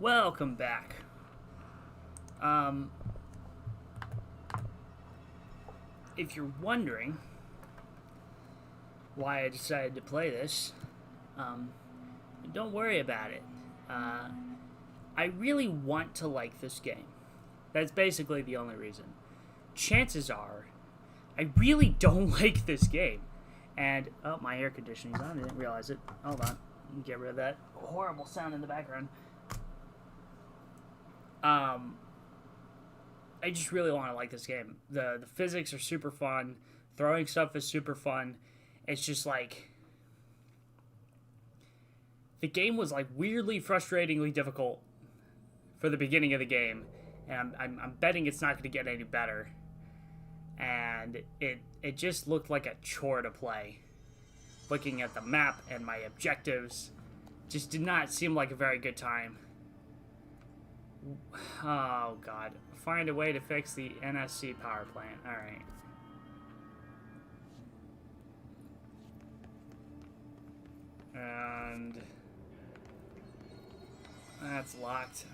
Welcome back. Um, if you're wondering why I decided to play this, um, don't worry about it. I really want to like this game. That's basically the only reason. Chances are, I really don't like this game. And, oh, my air conditioning's on. I didn't realize it. Hold on. Get rid of that horrible sound in the background. I just really want to like this game. The physics are super fun. Throwing stuff is super fun. It's just like the game was like weirdly frustratingly difficult for the beginning of the game, and I'm betting it's not going to get any better. And it just looked like a chore to play. Looking at the map and my objectives, just did not seem like a very good time. Oh god. Find a way to fix the NSC power plant. Alright. And that's locked.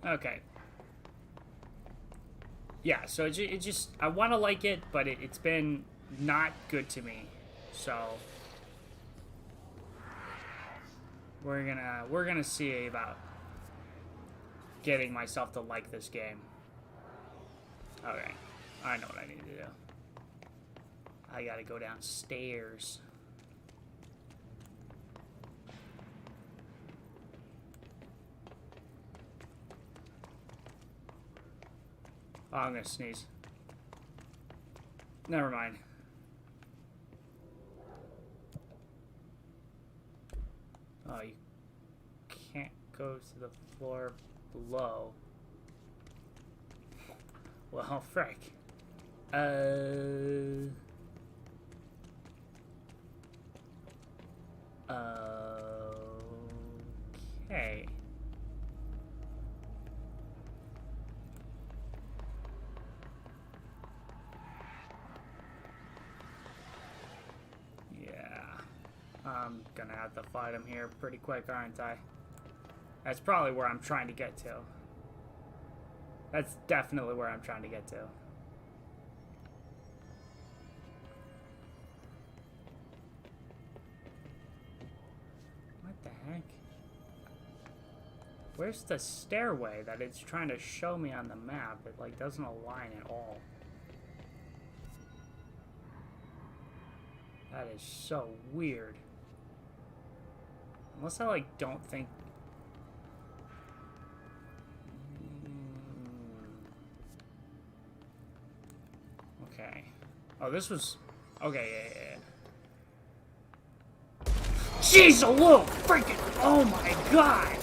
Okay. Yeah, so it just I want to like it, but it's been not good to me. So we're gonna see about getting myself to like this game. Okay, I know what I need to do. I gotta go downstairs. Oh, I'm gonna sneeze. Never mind. Oh, you can't go to the floor below. Well, frick. Okay. I'm gonna have to fight him here pretty quick, aren't I? That's probably where I'm trying to get to. That's definitely where I'm trying to get to. What the heck? Where's the stairway that it's trying to show me on the map? It, like, doesn't align at all. That is so weird. Unless I, like, don't think... Okay. Oh, this was... Okay, yeah. Jeez, a little freaking... Oh my god!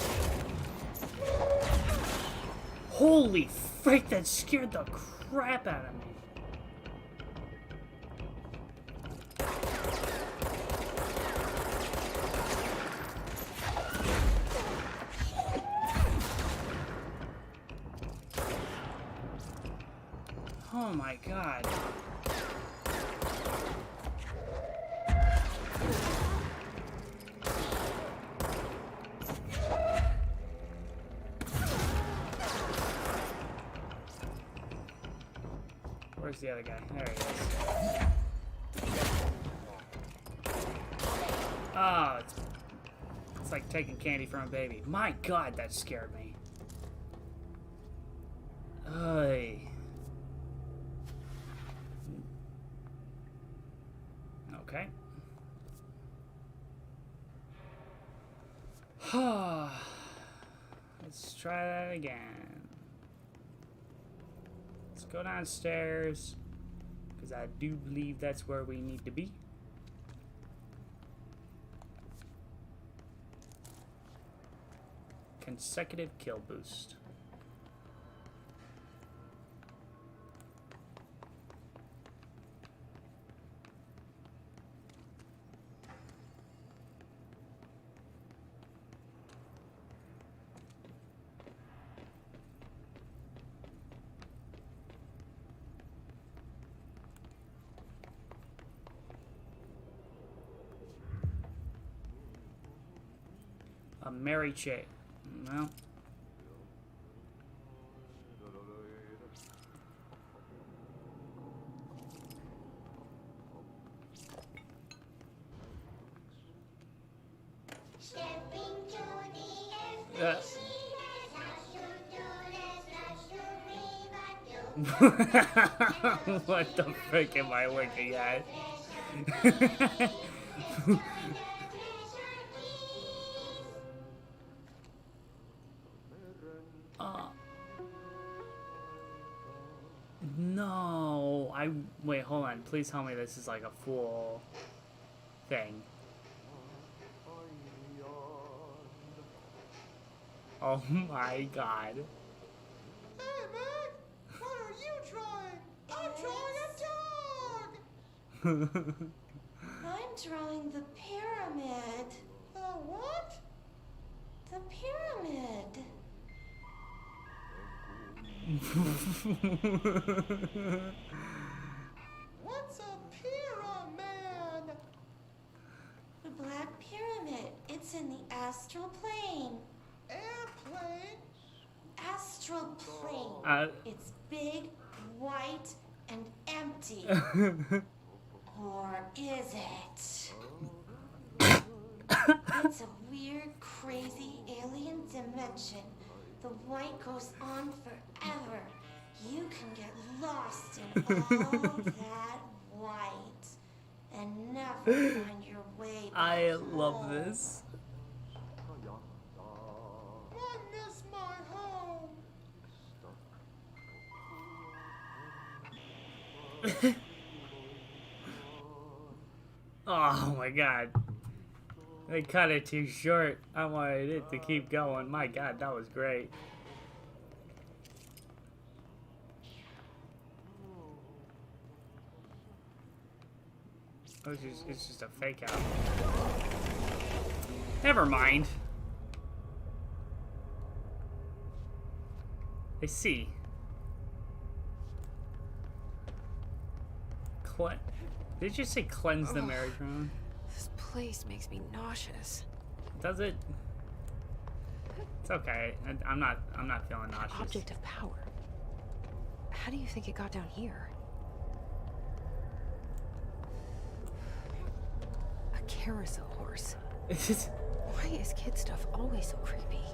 Holy frick, that scared the crap out of me. Oh my god. Where's the other guy? There he is. Oh, it's like taking candy from a baby. My god, that scared me. Ay. Okay. Let's try that again. Let's go downstairs, because I do believe that's where we need to be. Consecutive kill boost. A Mary J. Well. What the frick am I looking at? No, wait, hold on. Please tell me this is like a full thing. Oh my god. Hey, man! What are you drawing? I'm drawing a dog! I'm drawing the pyramid. The what? The pyramid. What's a pyramid? The Black Pyramid. It's in the astral plane. Airplane? Astral plane. It's big, white, and empty. Or is it? It's a weird, crazy alien dimension. The white goes on forever. You can get lost in all that white and never find your way back I love home. this. I miss my home. Oh my god. They cut it too short. I wanted it to keep going. My god, that was great. It's just a fake out. Never mind. I see. Did you say cleanse the marriage room? This place makes me nauseous. Does it? It's okay. I'm not feeling nauseous. Object of power. How do you think it got down here? A carousel horse. Why is kid stuff always so creepy?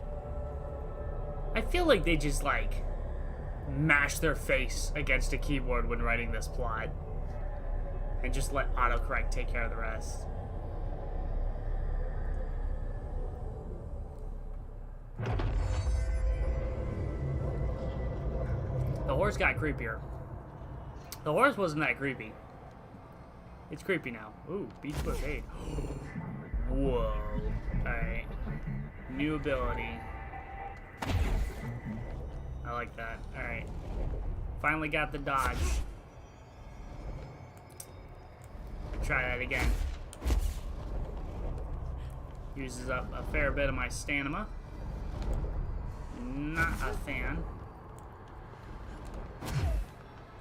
I feel like they just like mash their face against a keyboard when writing this plot. And just let autocorrect take care of the rest. The horse got creepier. The horse wasn't that creepy. It's creepy now. Ooh, beach buffet. Whoa. Alright. New ability. I like that. Alright. Finally got the dodge. Try that again. Uses up a fair bit of my stamina. Not a fan.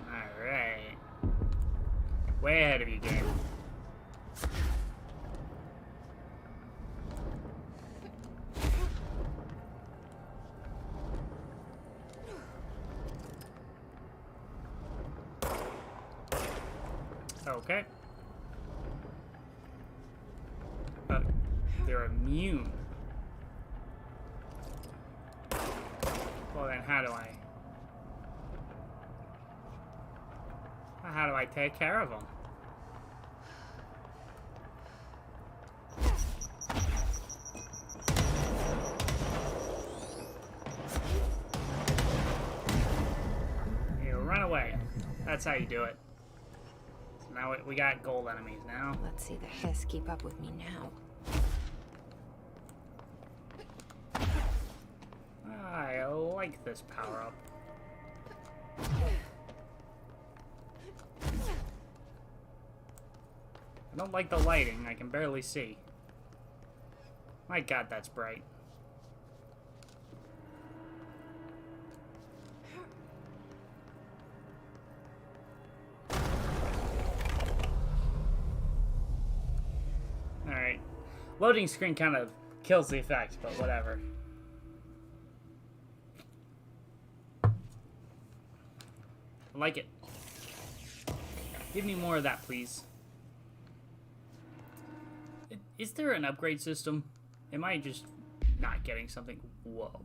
Alright. Way ahead of you, game. Okay. They're immune. Well then, how do I take care of them? You run away. That's how you do it. So now we got gold enemies now. Let's see the hiss keep up with me now. I like this power-up. I don't like the lighting. I can barely see. My god, that's bright. Alright. Loading screen kind of Kills the effect, but whatever. I like it. Give me more of that, please. Is there an upgrade system? Am I just not getting something? Whoa.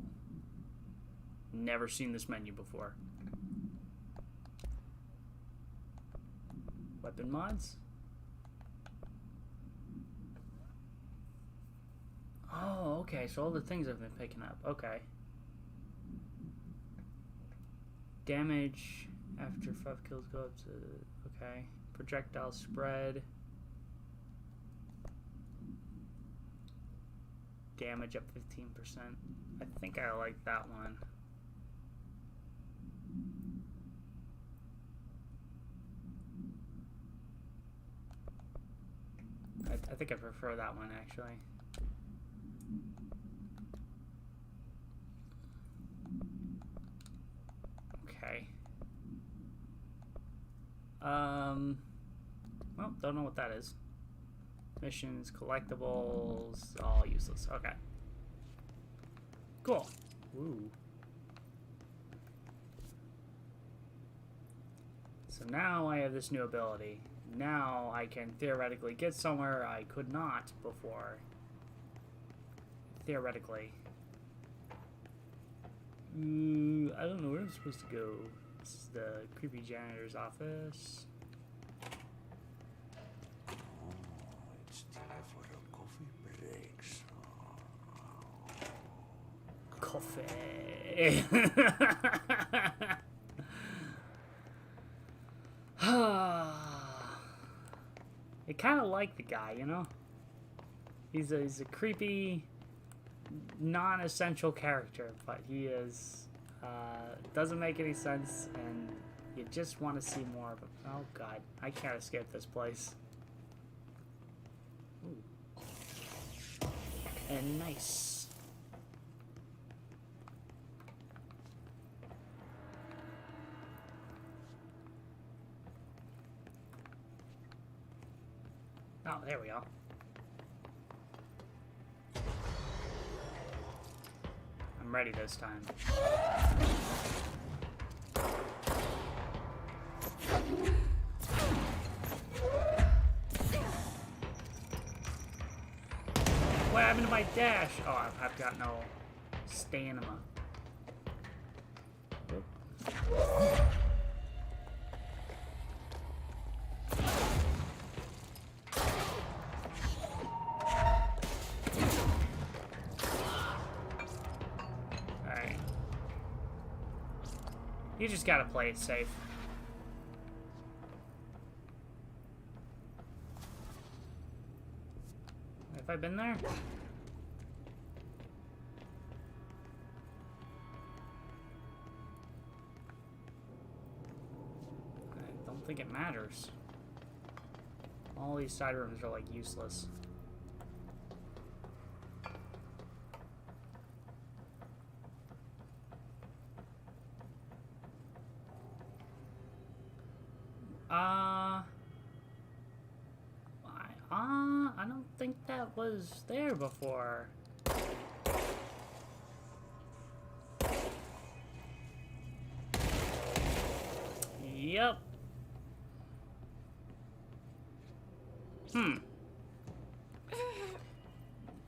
Never seen this menu before. Weapon mods? Oh, okay. So all the things I've been picking up. Okay. Damage after 5 kills go up to... Okay. Projectile spread. Damage up 15%. I think I like that one. I think I prefer that one, actually. Okay. Well, don't know what that is. Missions, collectibles, all useless. Okay. Cool. Ooh. So now I have this new ability. Now I can theoretically get somewhere I could not before. Theoretically. I don't know where I'm supposed to go. This is the creepy janitor's office. It's time for the coffee breaks. Coffee. I kind of like the guy, you know? He's a creepy, non-essential character, but he is, doesn't make any sense, and you just want to see more of him. Oh god, I can't escape this place. Ooh. And nice. Oh, there we go. I'm ready this time. What happened to my dash? Oh, I've got no stamina. You just gotta play it safe. Have I been there? I don't think it matters. All these side rooms are like useless. I don't think that was there before. Yep.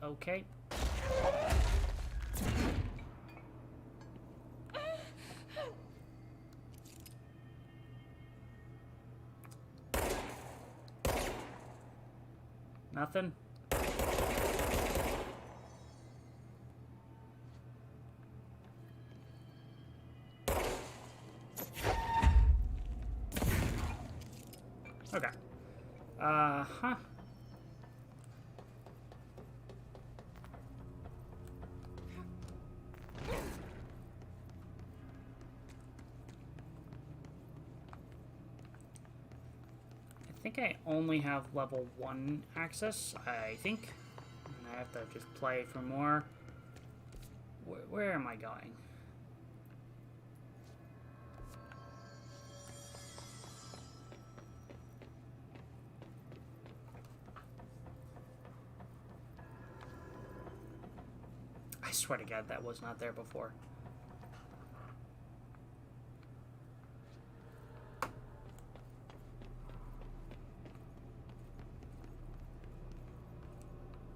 Okay. Nothing? Okay. Huh. I think I only have level 1 access, I think. And I have to just play for more. Where am I going? I swear to God, that was not there before.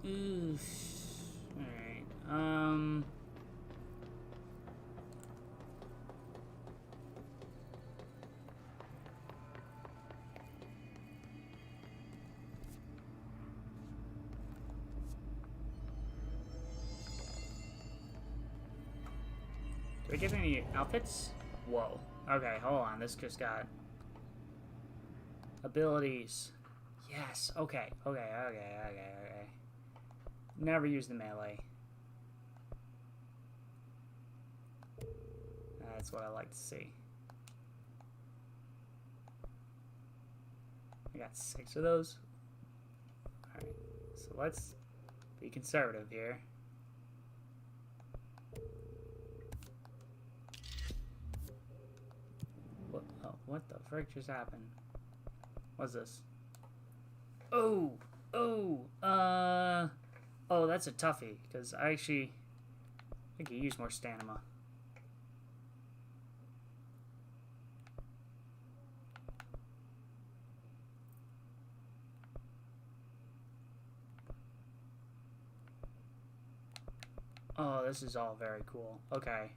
Oof. Alright, do I get any outfits? Whoa. Okay, hold on. This just got abilities. Yes. Okay. Okay. Never use the melee. That's what I like to see. I got 6 of those. Alright, so let's be conservative here. What the frick just happened? What's this? Oh, that's a toughie, because I could use more stamina. Oh, this is all very cool. Okay.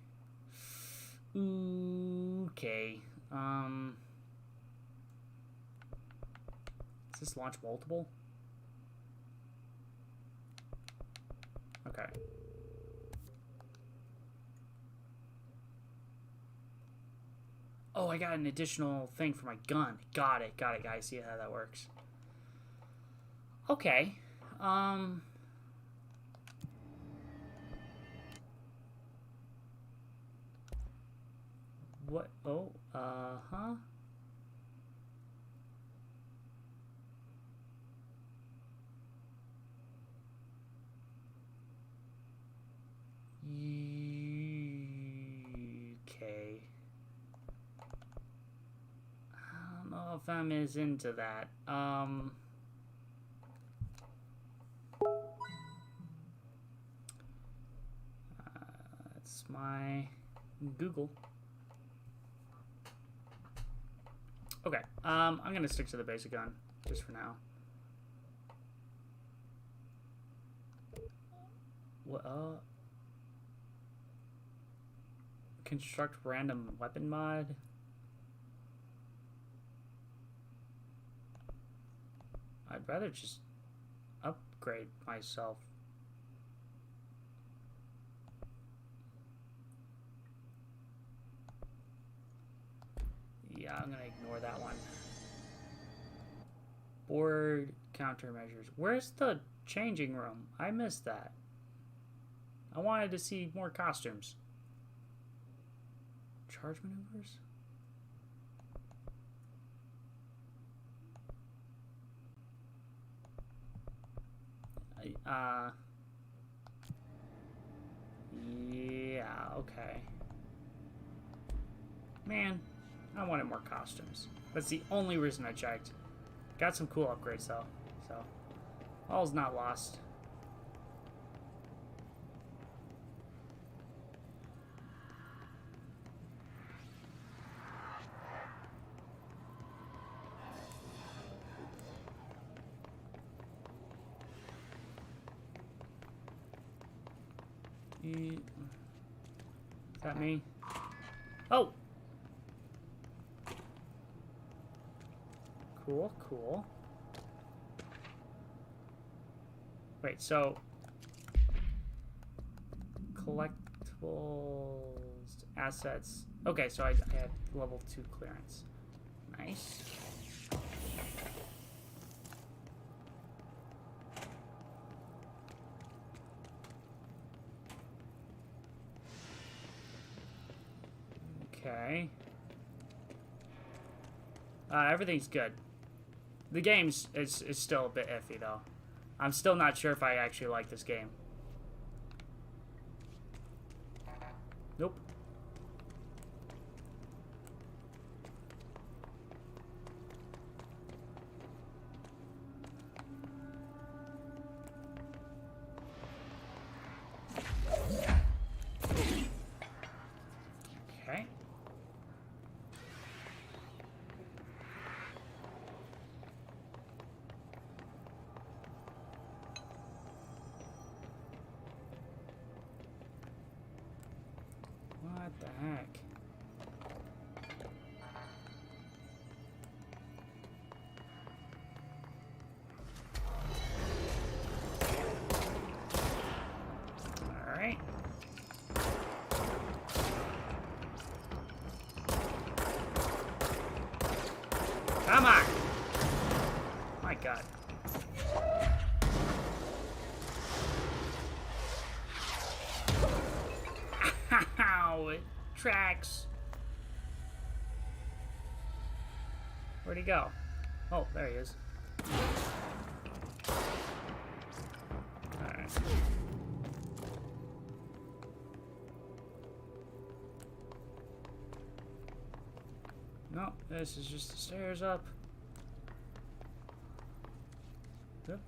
Okay. Does this launch multiple? Okay. Oh, I got an additional thing for my gun. Got it, guys. See how that works. Okay. What? Oh, huh? Okay. I don't know if I'm as into that. That's my Google. Okay, I'm gonna stick to the basic gun, just for now. What, construct random weapon mod? I'd rather just upgrade myself. Yeah, I'm gonna ignore that one. Board countermeasures. Where's the changing room? I missed that. I wanted to see more costumes. Charge maneuvers? Yeah, okay. Man, I wanted more costumes. That's the only reason I checked. Got some cool upgrades though, so all's not lost. Is that me? Oh! Cool, cool. Wait, so... collectibles, assets... Okay, so I had level 2 clearance. Nice. Okay. Everything's good. The game's is still a bit iffy, though. I'm still not sure if I actually like this game. Nope. The heck? Alright. Come on! My God. Ow! It tracks. Where'd he go? Oh, there he is. Alright. No, this is just the stairs up. Yep.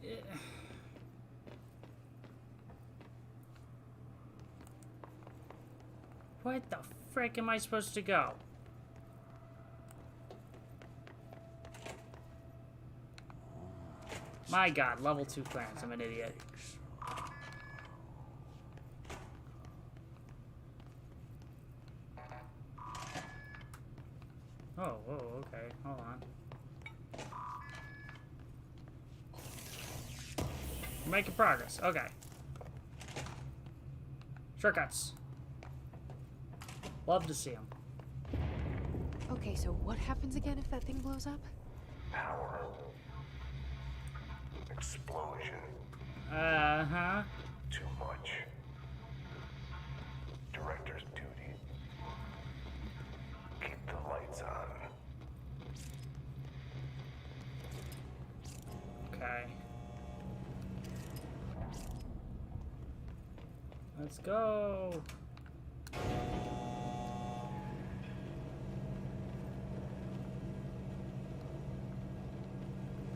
Yeah. Where the frick am I supposed to go? My God, level 2 clearance. I'm an idiot. Oh, whoa, okay. Hold on. We're making progress. Okay. Shortcuts. Love to see them. Okay, so what happens again if that thing blows up? Power. Explosion. Uh-huh. Too much. Director's duty. Keep the lights on. Okay. Let's go.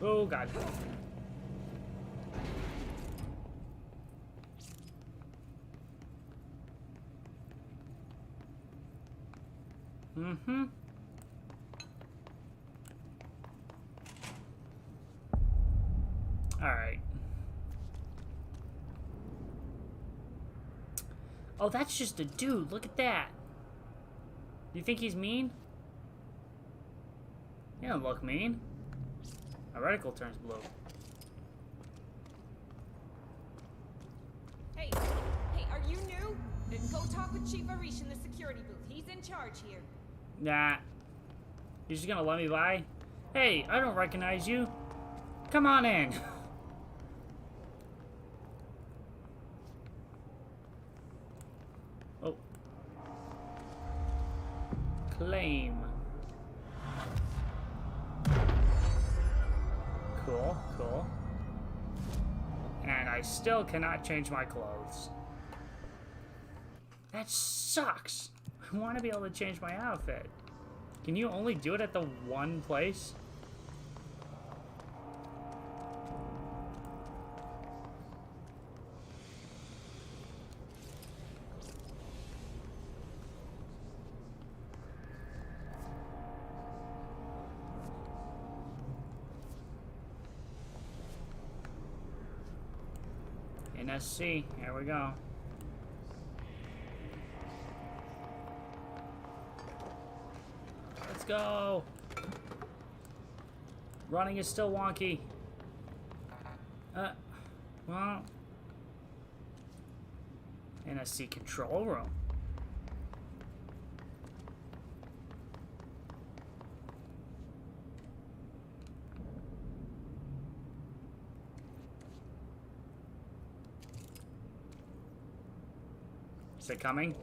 Oh, God. Mm-hmm. All right. Oh, that's just a dude. Look at that. You think he's mean? He don't look mean. My reticle turns blue. Hey, are you new? Go talk with Chief Arish in the security booth. He's in charge here. Nah. You're just gonna let me by? Hey, I don't recognize you. Come on in. Oh. Claim. Cool, cool. And I still cannot change my clothes. That sucks. I want to be able to change my outfit. Can you only do it at the one place? NSC, here we go. Let's go. Running is still wonky. Well. NSC control room. Is it coming?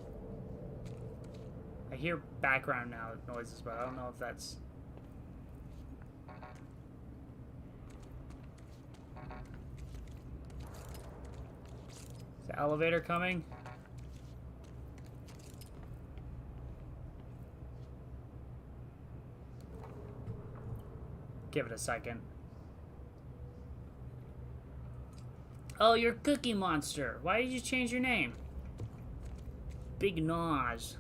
I hear background now noises, but I don't know if that's... Is the elevator coming? Give it a second. Oh, you're Cookie Monster. Why did you change your name? Big Nose.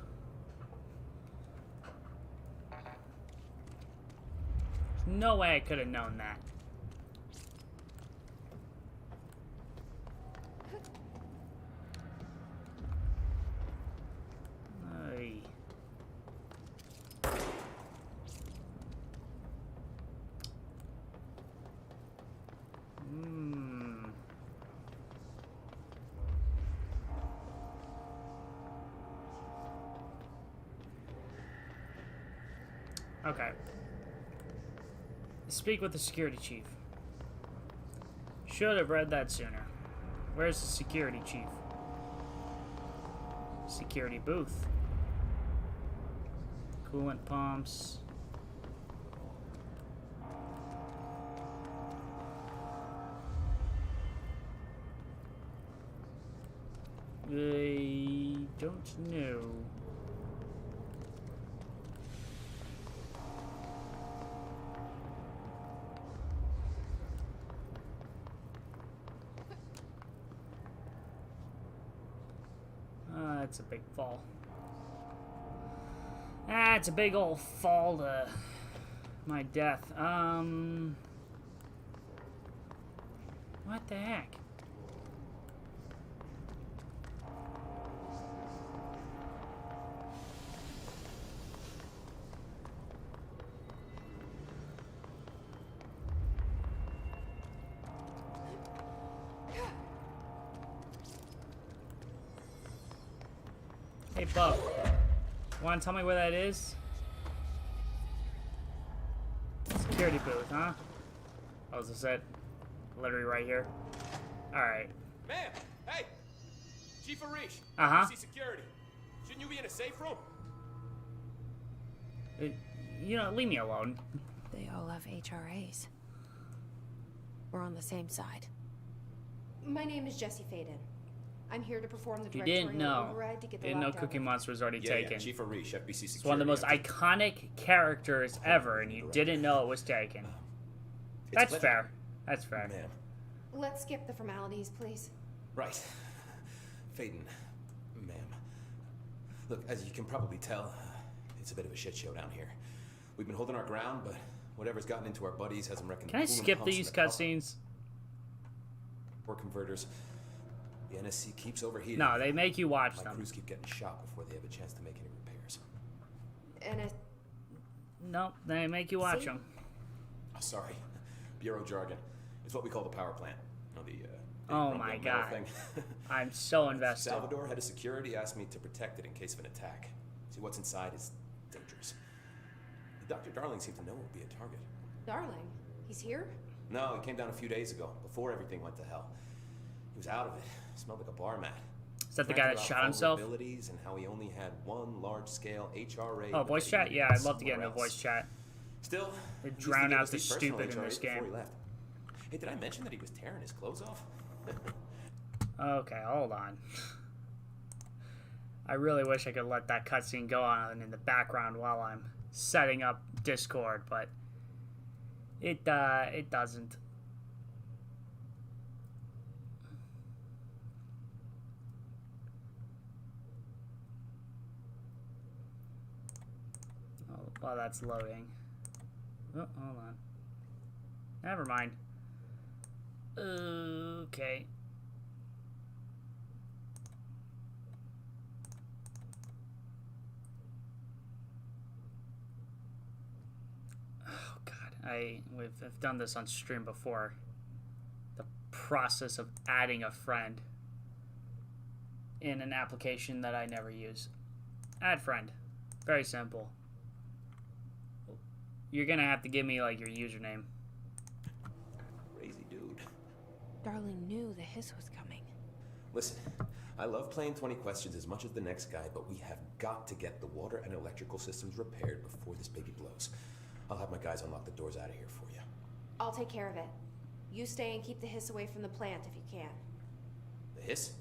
No way I could have known that. Okay. Speak with the security chief. Should have read that sooner. Where's the security chief? Security booth. Coolant pumps. I don't know. That's a big fall. That's a big old fall to my death. What the heck? Hey, Bub. Want to tell me where that is? Security booth, huh? Oh, is this it? Literally right here. Alright. Ma'am! Hey! Chief Arish. Uh-huh. See security. Shouldn't you be in a safe room? You know, leave me alone. They all have HRAs. We're on the same side. My name is Jesse Faden. I'm here to perform the If you directorial didn't know, override to get the didn't know lockdown Cookie lifted. Monster was already taken. Chief Arish, FBC Security. It's one of the most iconic characters ever, and you didn't know it was taken. That's fair. That's fair. Ma'am. Let's skip the formalities, please. Right. Faden, ma'am. Look, as you can probably tell, it's a bit of a shit show down here. We've been holding our ground, but whatever's gotten into our buddies hasn't reckoned. Can I skip these cutscenes? Or converters. The NSC keeps overheating. No, they make you watch My them. crews keep getting shot before they have a chance to make any repairs. And No, they make you watch See? them. Oh, sorry. Bureau jargon. It's what we call the power plant. You know, the Oh rumbling my metal God. thing. I'm so invested. Salvador, head of security, asked me to protect it in case of an attack. See, what's inside is dangerous. Dr. Darling seemed to know it would be a target. Darling, he's here? No, he came down a few days ago, before everything went to hell. He was out of it. Smelled like a bar mat. Is that the guy that shot himself? Vulnerabilities and how he only had one large-scale HRA. Oh, voice chat? Yeah, I'd love to get into voice chat. Still, They he used drown to give out us the these personal stupid in HRAs this before game. he left. Hey, did I mention that he was tearing his clothes off? Okay, hold on. I really wish I could let that cutscene go on in the background while I'm setting up Discord, but it doesn't. Oh, while that's loading. Oh, hold on. Never mind. Okay. Oh God, I've done this on stream before. The process of adding a friend in an application that I never use. Add friend. Very simple. You're gonna have to give me like your username. Crazy dude. Darling knew the hiss was coming. Listen, I love playing 20 questions as much as the next guy, but we have got to get the water and electrical systems repaired before this baby blows. I'll have my guys unlock the doors out of here for you. I'll take care of it. You stay and keep the hiss away from the plant if you can. The hiss?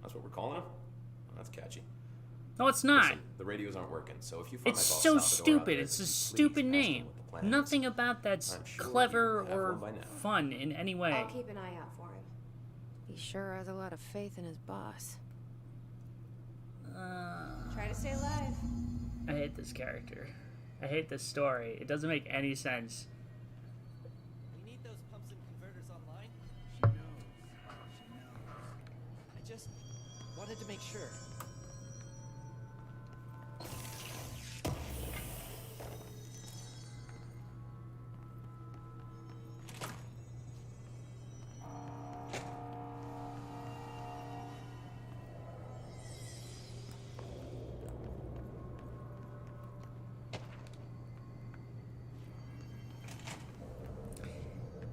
That's what we're calling him? Oh, that's catchy. No, it's not. Listen, the radios aren't working, so if you find It's my boss so Salvador out stupid. there, It's a could you stupid please ask him name. what the plan is? Nothing about that's I'm sure he clever will have or one by now. fun in any way. I'll keep an eye out for him. He sure has a lot of faith in his boss. Try to stay alive. I hate this character. I hate this story. It doesn't make any sense. We need those pumps and converters online. She knows. She knows. I just wanted to make sure.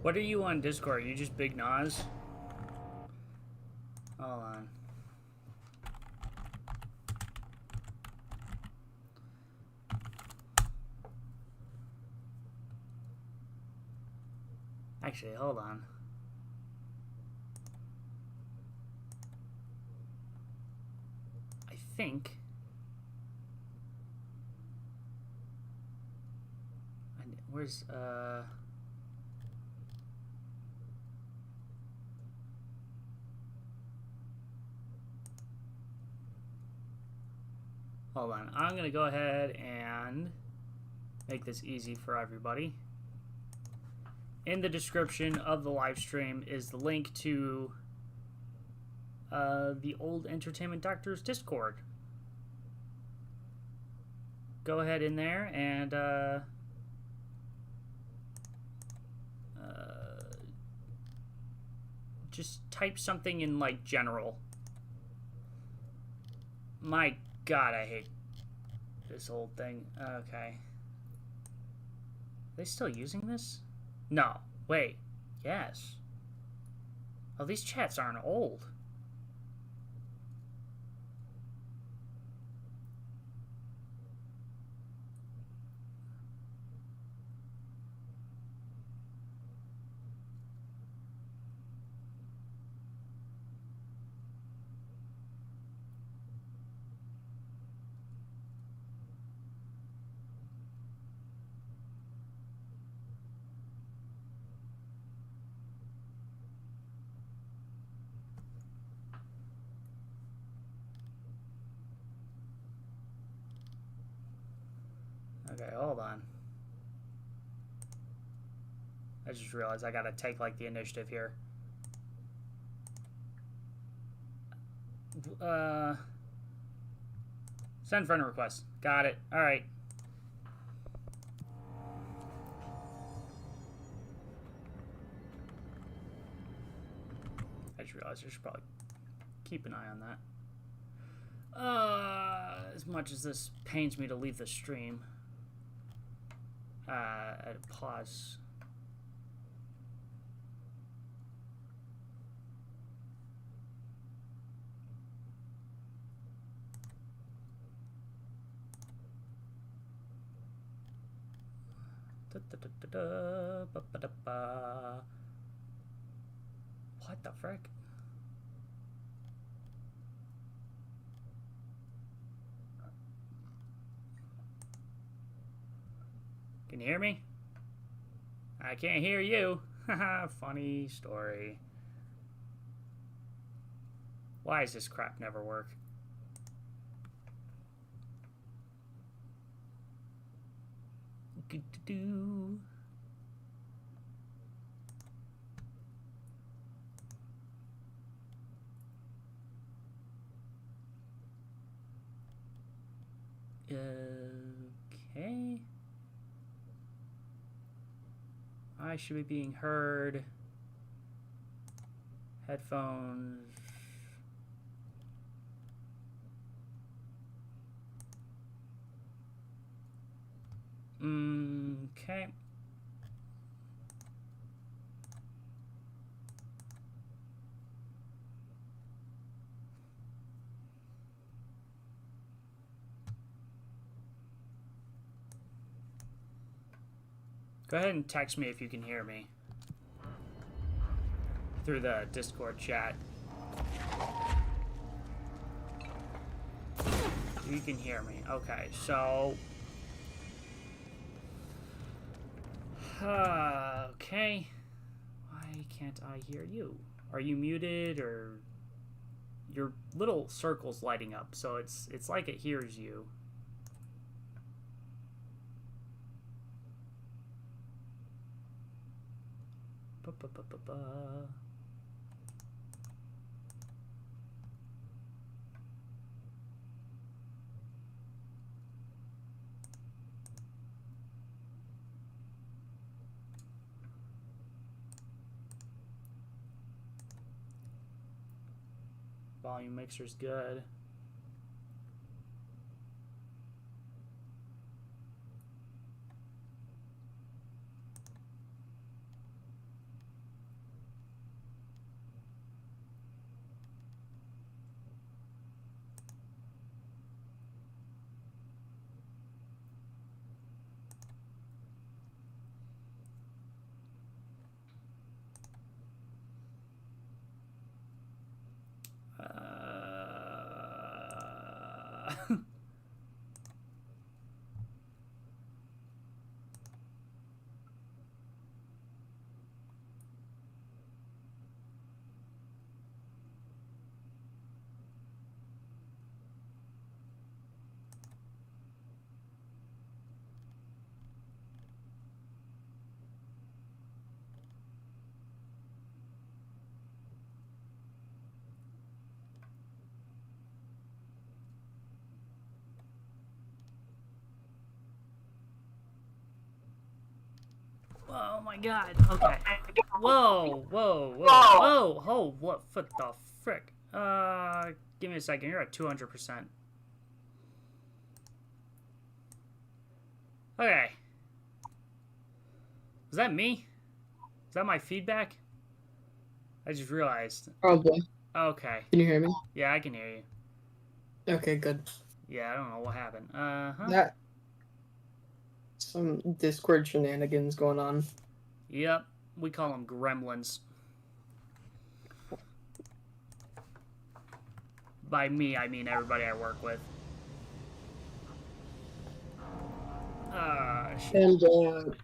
What are you on Discord? Are you just Big Nas? Hold on. Actually, hold on. I think... Where's, Hold on. I'm going to go ahead and make this easy for everybody. In the description of the live stream is the link to the Old Entertainment Doctor's Discord. Go ahead in there and just type something in like general. My God, I hate this old thing. Okay. Are they still using this? No. Wait. Yes. Oh, these chats aren't old. Okay, hold on. I just realized I gotta take, like, the initiative here. Send friend request. Got it. Alright. I just realized I should probably keep an eye on that. As much as this pains me to leave the stream. At a pause. What the frick? Can you hear me? I can't hear you. Haha, funny story. Why does this crap never work? Do. Okay. I should be being heard. Headphones. Okay. Go ahead and text me if you can hear me through the Discord chat. You can hear me. Okay, so... okay. Why can't I hear you? Are you muted, or... Your little circle's lighting up, so it's like it hears you. Volume mixer's good. Oh my god. Okay. Whoa, whoa, whoa, whoa, whoa, what the frick? Give me a second. You're at 200%. Okay. Is that me? Is that my feedback? I just realized. Probably. Okay. Can you hear me? Yeah, I can hear you. Okay, good. Yeah, I don't know what happened. That some Discord shenanigans going on. Yep. We call them gremlins. By me, I mean everybody I work with. And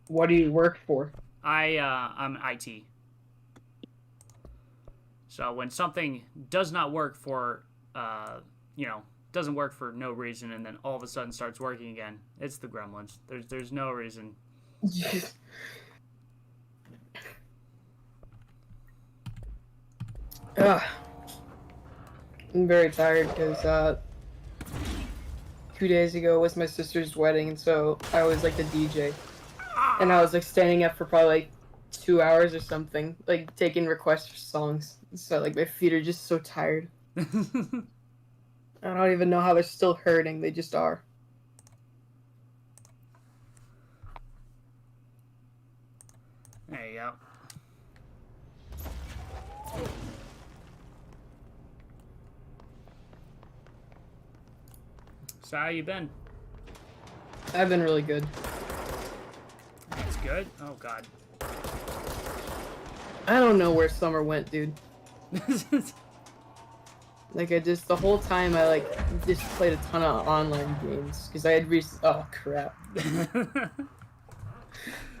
what do you work for? I'm IT. So when something does not work for, doesn't work for no reason, and then all of a sudden starts working again, it's the gremlins. There's no reason. I'm very tired because 2 days ago was my sister's wedding, and so I was like the DJ, and I was like standing up for probably like 2 hours or something, like taking requests for songs. So like my feet are just so tired. I don't even know how they're still hurting. They just are. There you go. So how you been? I've been really good. That's good. Oh god. I don't know where summer went, dude. Like the whole time I just played a ton of online games because I had oh crap.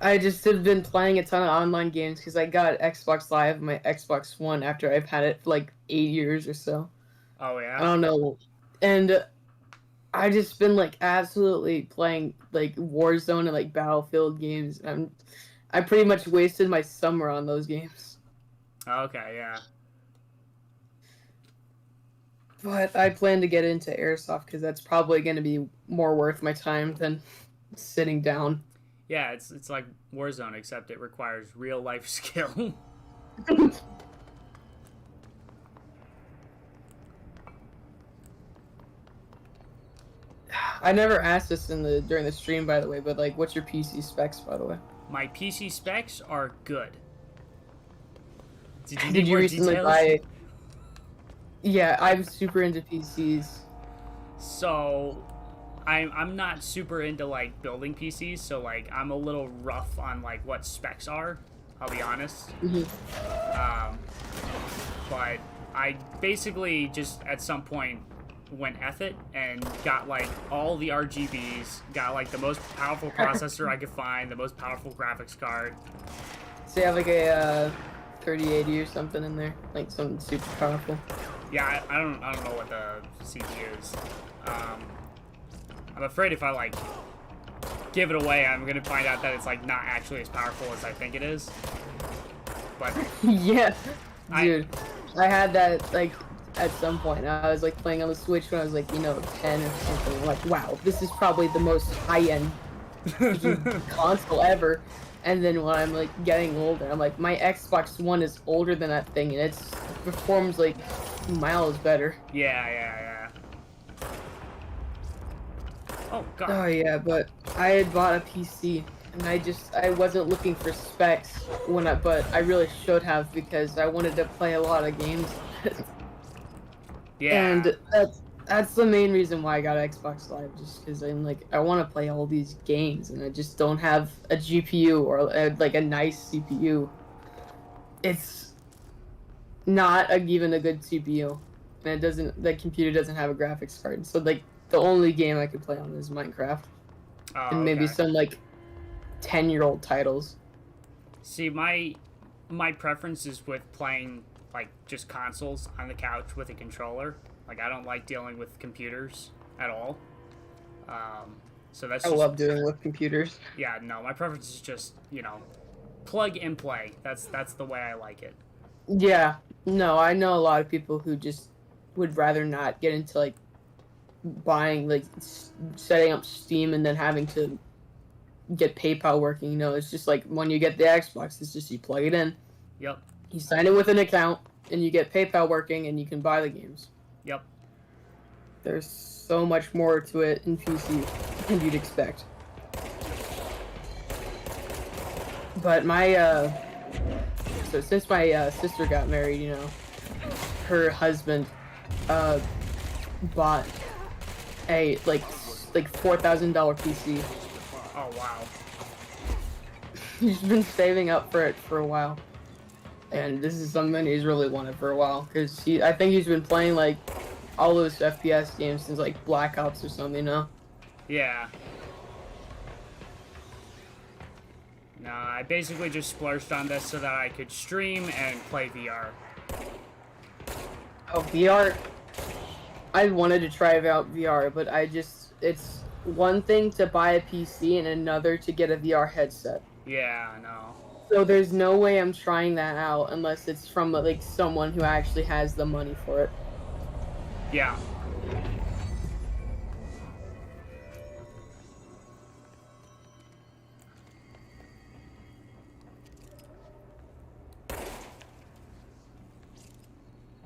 I just have been playing a ton of online games because I got Xbox Live on my Xbox One after I've had it for like 8 years or so. Oh yeah. I don't know, and I just been like absolutely playing like Warzone and like Battlefield games. I pretty much wasted my summer on those games. Okay, yeah. But I plan to get into Airsoft because that's probably going to be more worth my time than sitting down. Yeah, it's like Warzone, except it requires real life skill. I never asked this during the stream, by the way, but like, what's your PC specs, by the way? My PC specs are good. Did you recently buy? Yeah, I'm super into PCs. So, I'm not super into like building PCs, so like I'm a little rough on like what specs are. I'll be honest. But I basically just at some point went F it and got like all the RGBs, got like the most powerful processor I could find, the most powerful graphics card. So you have like a 3080 or something in there, like something super powerful. Yeah, I don't know what the CPU is. I'm afraid if I like give it away, I'm gonna find out that it's like not actually as powerful as I think it is. But yeah, dude, I had that like at some point. I was like playing on the Switch when I was like 10 or something. I'm like, wow, this is probably the most high-end console ever. And then when I'm like getting older, I'm like, my Xbox One is older than that thing, and it performs like miles better. Yeah. Oh god. Oh yeah, but I had bought a PC, and I wasn't looking for specs but I really should have because I wanted to play a lot of games. Yeah. And that's the main reason why I got Xbox Live, just because I'm like, I want to play all these games, and I just don't have a GPU or like a nice CPU. It's not even a good CPU, and the computer doesn't have a graphics card, so like the only game I could play on is Minecraft, and maybe some like 10-year-old titles. See, my preference is with playing like just consoles on the couch with a controller. Like I don't like dealing with computers at all. So that's. I love dealing with computers. Yeah, no, my preference is just plug and play. That's the way I like it. Yeah, no, I know a lot of people who just would rather not get into like buying, like setting up Steam and then having to get PayPal working. You know, it's just like when you get the Xbox, it's just you plug it in, Yep. you sign it with an account, and you get PayPal working, and you can buy the games. Yep. There's so much more to it in PC than you'd expect. But my, so since my sister got married, you know, her husband bought a like $4,000 PC. Oh wow. He's been saving up for it for a while, and this is something he's really wanted for a while because I think he's been playing like all those FPS games since like Black Ops or something, you know? Yeah. No, I basically just splurged on this so that I could stream and play VR. Oh, VR. I wanted to try out VR, but it's one thing to buy a PC and another to get a VR headset. Yeah, I know. So there's no way I'm trying that out unless it's from like someone who actually has the money for it. Yeah.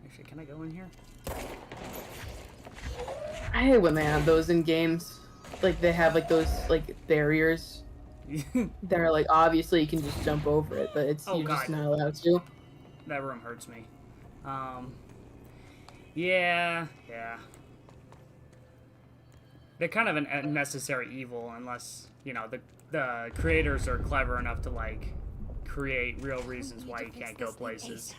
Actually, can I go in here? I hate when they have those in games. Like they have like those like barriers. They're like obviously you can just jump over it, but it's you're just not allowed to. That room hurts me. Yeah. They're kind of an unnecessary evil unless, you know, the creators are clever enough to like create real reasons why you can't go places.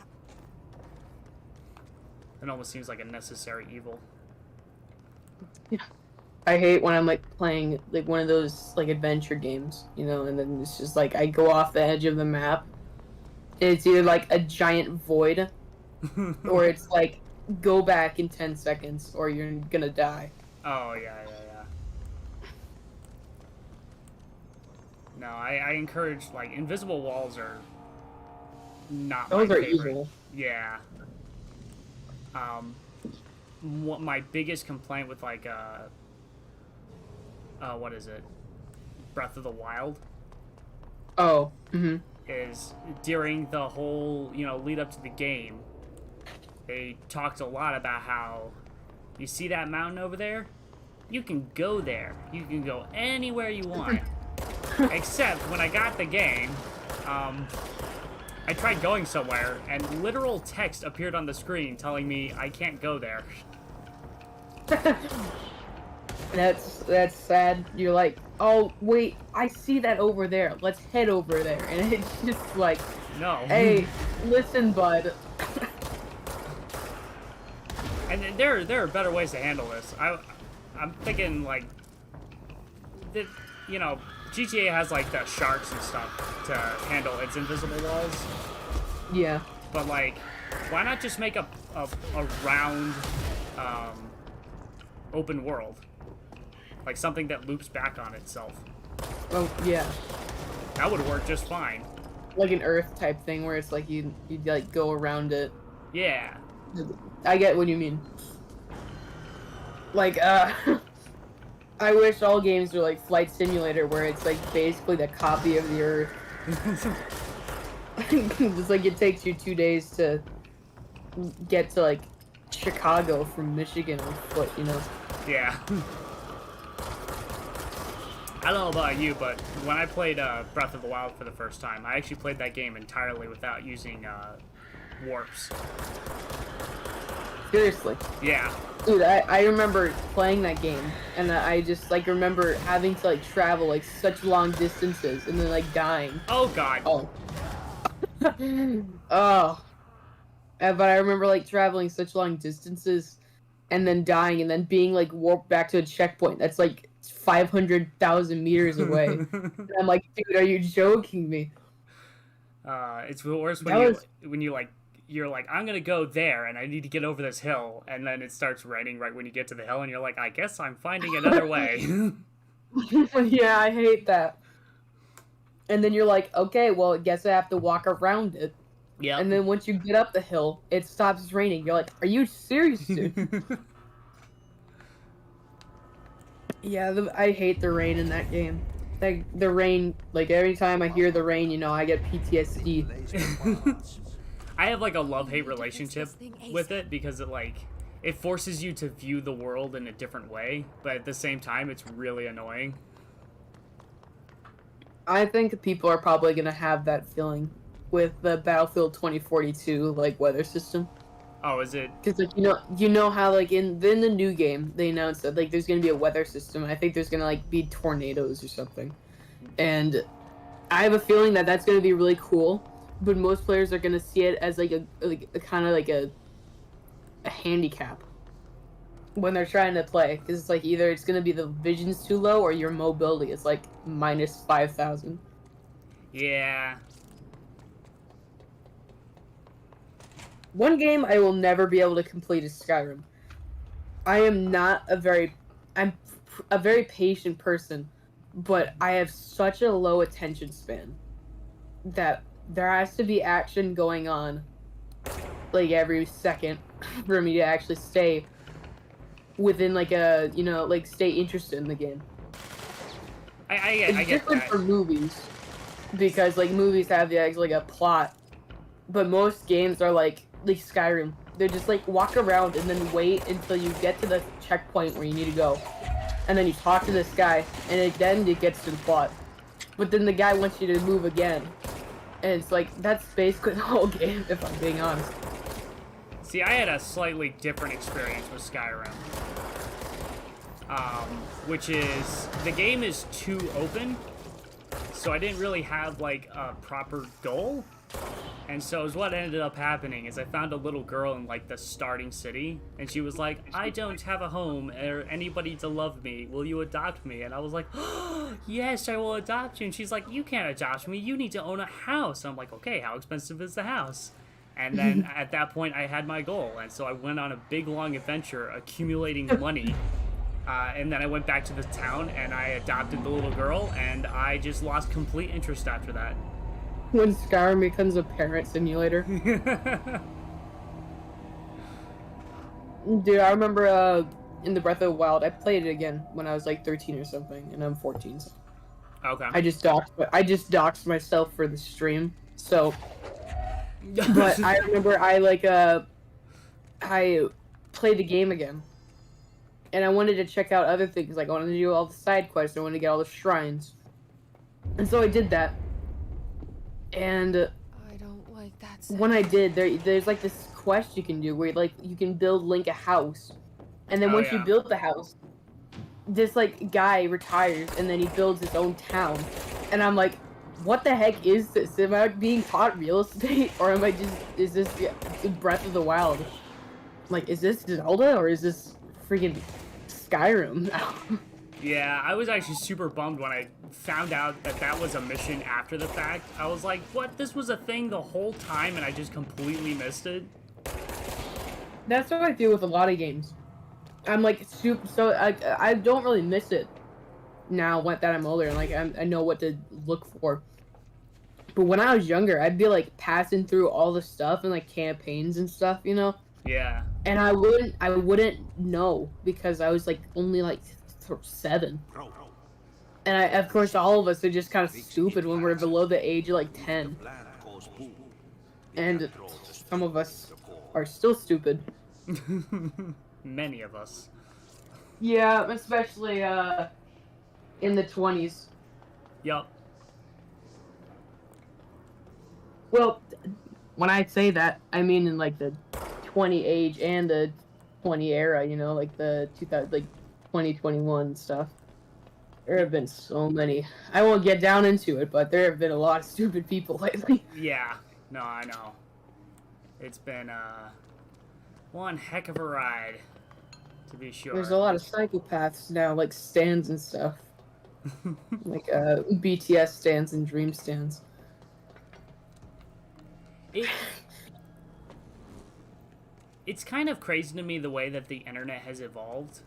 It almost seems like a necessary evil. Yeah. I hate when I'm like playing like one of those like adventure games, you know, and then it's just like I go off the edge of the map. It's either like a giant void or it's like go back in 10 seconds or you're gonna die. Oh, yeah. No, I encourage, like, invisible walls are not Those my are favorite. evil. Yeah. What my biggest complaint with, like, what is it? Breath of the Wild? Oh, mm-hmm. Is during the whole, you know, lead up to the game, they talked a lot about how you see that mountain over there? You can go there. You can go anywhere you want. Except when I got the game, I tried going somewhere and literal text appeared on the screen telling me I can't go there. That's sad. You're like, oh wait, I see that over there. Let's head over there, and it's just like, no. Hey, listen, bud. And there are better ways to handle this. I'm thinking like, that, you know, GTA has like the sharks and stuff to handle its invisible walls. Yeah. But like, why not just make a round, open world? Like something that loops back on itself. Oh yeah. That would work just fine. Like an Earth type thing where it's like you like go around it. Yeah. I get what you mean. Like I wish all games were like Flight Simulator where it's like basically the copy of the Earth. Just like it takes you 2 days to get to like Chicago from Michigan on foot, you know? Yeah. I don't know about you, but when I played Breath of the Wild for the first time, I actually played that game entirely without using warps. Seriously. Yeah. Dude, I remember playing that game, and I just like remember having to like travel like such long distances and then like dying. Oh god. Oh. Oh. But I remember like traveling such long distances and then dying and then being like warped back to a checkpoint that's like 500,000 meters away. And I'm like, dude, are you joking me? It's worse when you're like, I'm gonna go there and I need to get over this hill, and then it starts raining right when you get to the hill and you're like, I guess I'm finding another way. Yeah, I hate that. And then you're like, okay, well, I guess I have to walk around it. Yeah. And then once you get up the hill, it stops raining. You're like, are you serious, dude? Yeah, I hate the rain in that game. Like the rain, like every time I hear the rain, you know, I get PTSD. I have like a love-hate relationship with it because it forces you to view the world in a different way, but at the same time it's really annoying. I think people are probably gonna have that feeling with the Battlefield 2042 like weather system. Oh, is it? Because like you know how like in the new game they announced that like there's gonna be a weather system. I think there's gonna like be tornadoes or something, and I have a feeling that that's gonna be really cool. But most players are gonna see it as like a kind of like a handicap when they're trying to play, because it's like either it's gonna be the vision's too low or your mobility is like minus 5,000. Yeah. One game I will never be able to complete is Skyrim. I'm a very patient person, but I have such a low attention span that there has to be action going on like every second for me to actually stay within like a, you know, like stay interested in the game. I get different that. for movies, because like movies have like a plot, but most games are like Skyrim. They're just like walk around and then wait until you get to the checkpoint where you need to go, and then you talk to this guy, and then it gets to the plot. But then the guy wants you to move again, and it's like that's basically the whole game, if I'm being honest. See, I had a slightly different experience with Skyrim. Which is, the game is too open, so I didn't really have like a proper goal. And so is what ended up happening is I found a little girl in like the starting city, and she was like, I don't have a home or anybody to love me. Will you adopt me? And I was like, oh, yes, I will adopt you. And she's like, you can't adopt me. You need to own a house. And I'm like, okay, how expensive is the house? And then at that point I had my goal. And so I went on a big long adventure accumulating money. And then I went back to the town and I adopted the little girl, and I just lost complete interest after that. When Skyrim becomes a parent simulator. Dude, I remember in the Breath of the Wild, I played it again when I was like 13 or something, and I'm 14. So. Okay. I just doxed myself for the stream. So, but I remember I played the game again, and I wanted to check out other things. Like I wanted to do all the side quests. I wanted to get all the shrines, and so I did that. And I don't like that sound. when I did, there's like this quest you can do where like you can build Link a house, and then once you build the house, this like guy retires and then he builds his own town, and I'm like, what the heck is this? Am I being taught real estate, or is this Breath of the Wild? Like, is this Zelda or is this freaking Skyrim now? Yeah, I was actually super bummed when I found out that that was a mission after the fact. I was like, what? This was a thing the whole time and I just completely missed it? That's what I feel with a lot of games. I'm like, so I don't really miss it now that I'm older, and like I know what to look for. But when I was younger, I'd be like passing through all the stuff and like campaigns and stuff, you know? Yeah. And I wouldn't know because I was like only like 7. And of course all of us are just kind of stupid when we're below the age of like 10. And some of us are still stupid. Many of us. Yeah, especially in the 20s. Yup. Well, when I say that, I mean in like the 20 age and the 20 era, you know, like the 2021 stuff. There have been so many. I won't get down into it, but there have been a lot of stupid people lately. Yeah. No, I know. It's been one heck of a ride, to be sure. There's a lot of psychopaths now, like stands and stuff. Like BTS stands and Dream stands. It's kind of crazy to me the way that the internet has evolved.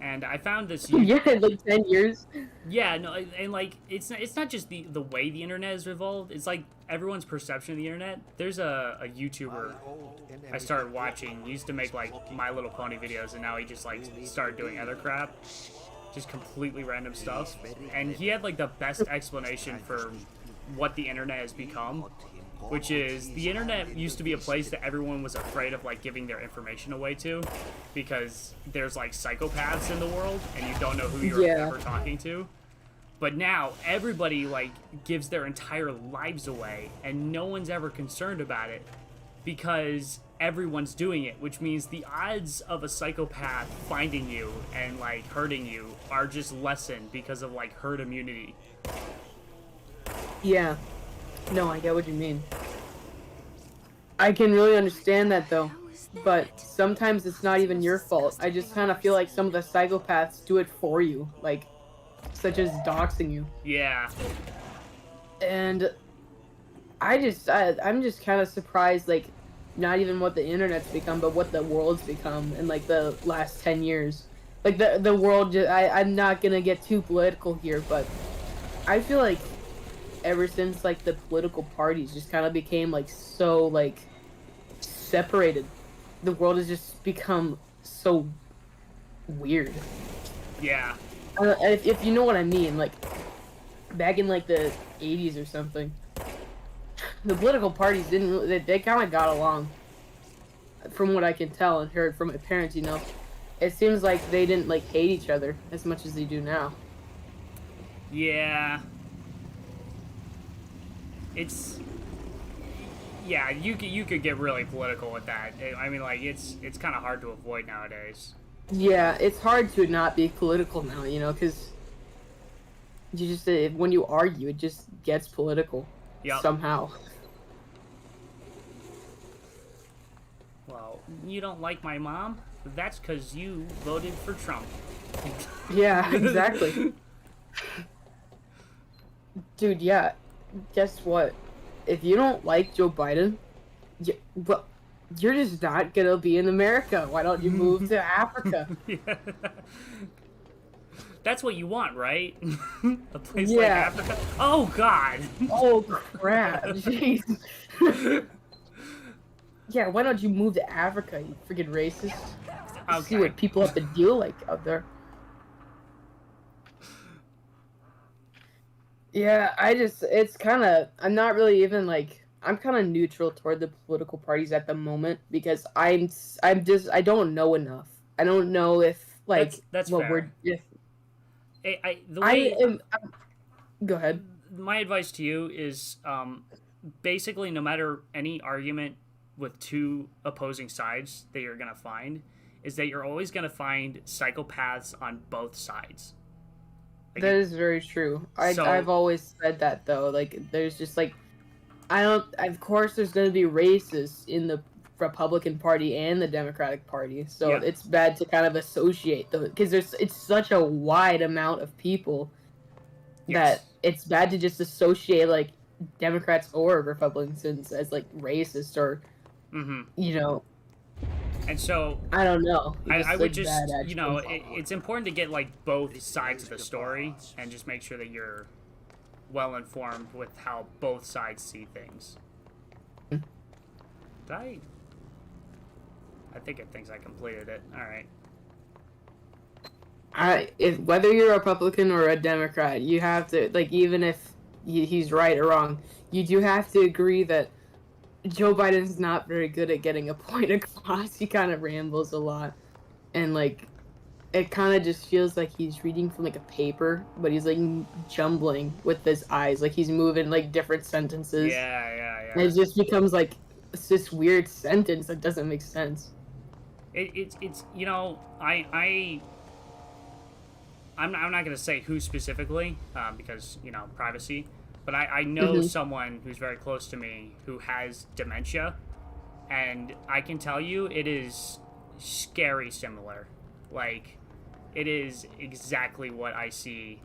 And I found this... Yeah, like 10 years. Yeah, no, and like, it's not just the way the internet has evolved, it's like everyone's perception of the internet. There's a YouTuber I started watching. He used to make like My Little Pony videos, and now he just like started doing other crap. just completely random stuff. And he had like the best explanation for what the internet has become, which is the internet used to be a place that everyone was afraid of like giving their information away to, because there's like psychopaths in the world and you don't know who you're ever talking to. But now everybody like gives their entire lives away and no one's ever concerned about it because everyone's doing it, which means the odds of a psychopath finding you and like hurting you are just lessened because of like herd immunity. Yeah. No, I get what you mean. I can really understand that though, but sometimes it's not even your fault. I just kind of feel like some of the psychopaths do it for you, like, such as doxing you. Yeah. And I'm just kind of surprised, like, not even what the internet's become, but what the world's become in like the last 10 years. Like the world, I'm not gonna get too political here, but I feel like ever since like the political parties just kind of became like so like separated, the world has just become so weird. Yeah. If you know what I mean, like back in like the 80s or something, the political parties they kind of got along, from what I can tell and heard from my parents. You know, it seems like they didn't like hate each other as much as they do now. Yeah. Yeah, you could get really political with that. I mean, like, it's kind of hard to avoid nowadays. Yeah, it's hard to not be political now, you know, because you just when you argue, it just gets political. Yep. Somehow. Well, you don't like my mom? That's because you voted for Trump. Yeah, exactly. Dude, yeah. Guess what? If you don't like Joe Biden, you're just not gonna be in America. Why don't you move to Africa? Yeah. That's what you want, right? A place like Africa? Oh, God! Oh, crap. Jeez. Yeah, why don't you move to Africa, you freaking racist? Okay. See what people have to deal like out there. Yeah, it's kind of, I'm not really even like, I'm kind of neutral toward the political parties at the moment because I don't know enough. I don't know if like that's what fair. Go ahead. My advice to you is basically no matter any argument with two opposing sides that you're gonna find, is that you're always gonna find psychopaths on both sides. Like, that is very true. I've always said that though. Like, there's just like, of course there's gonna be racists in the Republican Party and the Democratic Party, so it's bad to kind of associate those because it's such a wide amount of people that it's bad to just associate like Democrats or Republicans as like racist or you know. And so I don't know. I would just, you know, it's important to get like both sides of the story and just make sure that you're well informed with how both sides see things. I think it thinks I completed it. All right. Whether you're a Republican or a Democrat, you have to, like, even if he's right or wrong, you do have to agree that Joe Biden's not very good at getting a point across. He kind of rambles a lot. And, like, it kind of just feels like he's reading from, like, a paper, but he's, like, jumbling with his eyes. Like, he's moving, like, different sentences. Yeah. And it just becomes, like, it's this weird sentence that doesn't make sense. It's you know, I'm not gonna say who specifically because, you know, privacy, but I know someone who's very close to me who has dementia, and I can tell you it is scary similar. Like, it is exactly what I see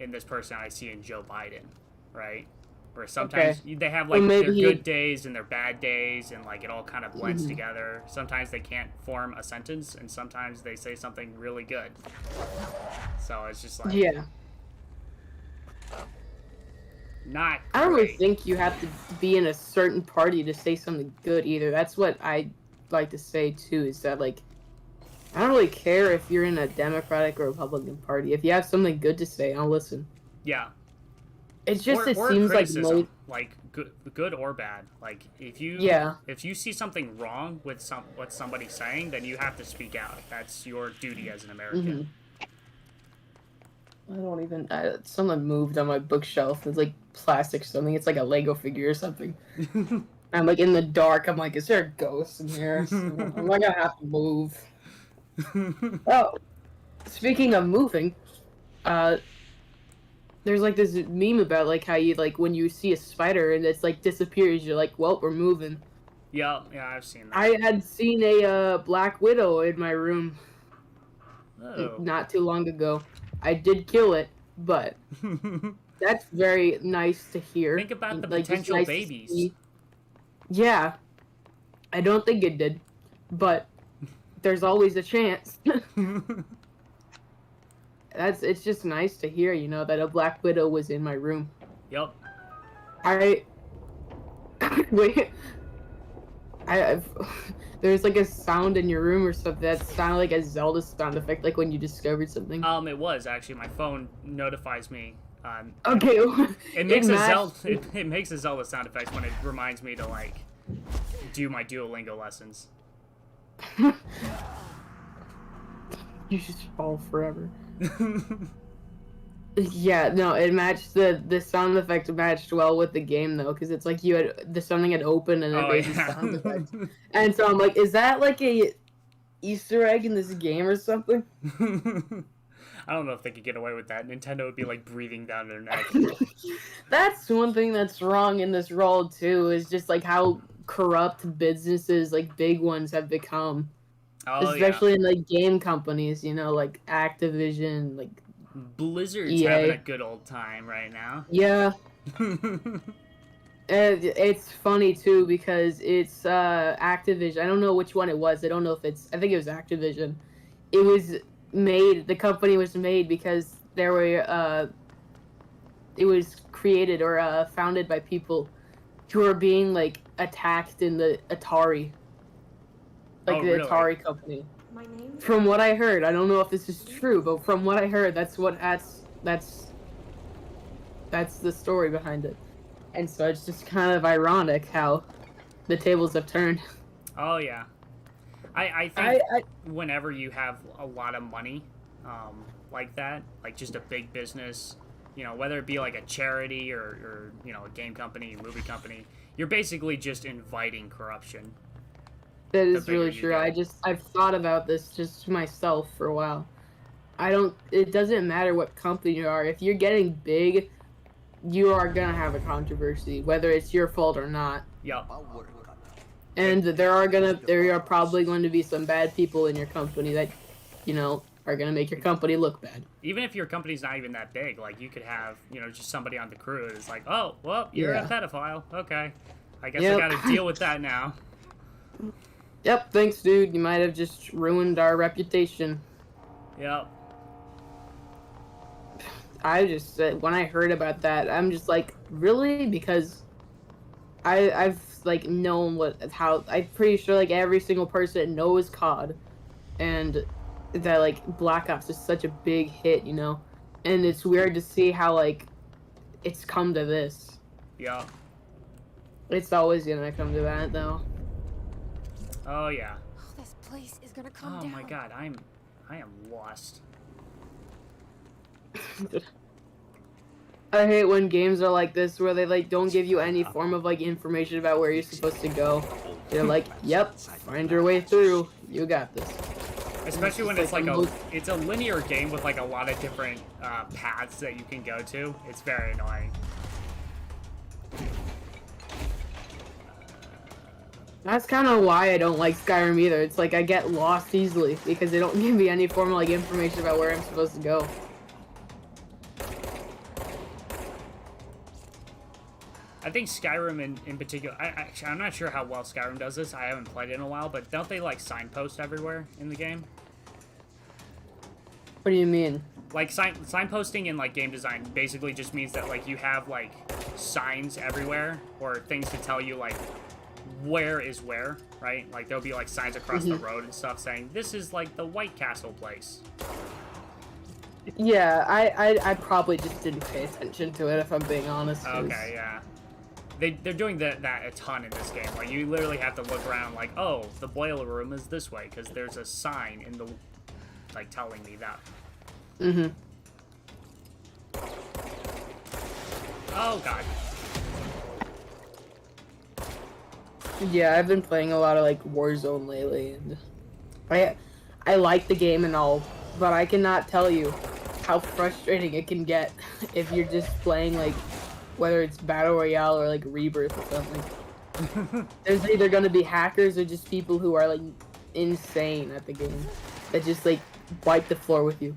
in this person I see in Joe Biden, right? Where sometimes they have like their good days and their bad days, and like it all kind of blends together. Sometimes they can't form a sentence, and sometimes they say something really good. So it's just like not great. I don't really think you have to be in a certain party to say something good either. That's what I like to say too, is that like I don't really care if you're in a Democratic or Republican Party. If you have something good to say, I'll listen. Yeah. It's just or it seems like criticism, like good or bad. Like if you see something wrong with what somebody's saying, then you have to speak out. That's your duty as an American. I don't even. Someone moved on my bookshelf. It's like plastic something. It's like a Lego figure or something. I'm like in the dark. I'm like, is there a ghost in here? So I'm like, I have to move. Oh, speaking of moving, there's like this meme about like how you like when you see a spider and it's like disappears, you're like, well, we're moving. Yeah, I've seen that. I had seen a Black Widow in my room Oh. not too long ago. I did kill it, but that's very nice to hear. Think about the Like, just potential nice to babies. see. Yeah, I don't think it did, but there's always a chance. It's just nice to hear, you know, that a Black Widow was in my room. Yep. Wait. There's like a sound in your room or something that sounded like a Zelda sound effect, like when you discovered something. It was actually my phone notifies me. Okay. It makes it makes a Zelda sound effect when it reminds me to like do my Duolingo lessons. You just fall forever. Yeah, no, it matched the sound effect matched well with the game though, because it's like something had opened and it made the sound effect. And so I'm like, is that like a Easter egg in this game or something? I don't know if they could get away with that. Nintendo would be like breathing down their neck. That's one thing that's wrong in this role too, is just like how corrupt businesses, like big ones, have become. Oh, especially in like game companies, you know, like Activision, like Blizzard's EA. having a good old time right now. Yeah. It's funny too because it's Activision. I don't know which one it was. I don't know if I think it was Activision. It was made. The company was made because there were. It was created or founded by people who are being like attacked in the Atari. Like the really? Atari company. My name? From what I heard, I don't know if this is true, but from what I heard, that's the story behind it. And so it's just kind of ironic how the tables have turned. Oh yeah, I think whenever you have a lot of money, like that, like just a big business, you know, whether it be like a charity or you know a game company, movie company, you're basically just inviting corruption. That is really true. I've thought about this just to myself for a while. It doesn't matter what company you are. If you're getting big, you are gonna have a controversy, whether it's your fault or not. Yep. And there are probably going to be some bad people in your company that, you know, are gonna make your company look bad. Even if your company's not even that big, like you could have, you know, just somebody on the crew that's like, oh, well, you're a pedophile. Okay, I guess I gotta deal with that now. Yep, thanks, dude. You might have just ruined our reputation. Yep. I just when I heard about that, I'm just like, really? Because I've like known how I'm pretty sure like every single person knows COD, and that like Black Ops is such a big hit, you know, and it's weird to see how like it's come to this. Yeah. It's always gonna come to that though. Oh yeah. Oh, this place is gonna come down. Oh my god, I am lost. I hate when games are like this where they like don't give you any form of like information about where you're supposed to go. They're like, "Yep, find your way through. You got this." Especially when it's like it's a linear game with like a lot of different paths that you can go to. It's very annoying. That's kind of why I don't like Skyrim either. It's like I get lost easily because they don't give me any form of like information about where I'm supposed to go. I think Skyrim in particular, I'm not sure how well Skyrim does this. I haven't played it in a while, but don't they like signpost everywhere in the game? What do you mean? Like signposting in like game design basically just means that like you have like signs everywhere or things to tell you like where is where, right? Like there'll be like signs across the road and stuff saying this is like the White Castle place. Yeah, I probably just didn't pay attention to it if I'm being honest. 'Cause... Okay, yeah. They're doing that a ton in this game. Like you literally have to look around like, oh, the boiler room is this way because there's a sign in the like telling me that. Mm-hmm. Oh god. Yeah, I've been playing a lot of like Warzone lately, and I like the game and all, but I cannot tell you how frustrating it can get if you're just playing like whether it's Battle Royale or like Rebirth or something. There's either gonna be hackers or just people who are like insane at the game that just like wipe the floor with you,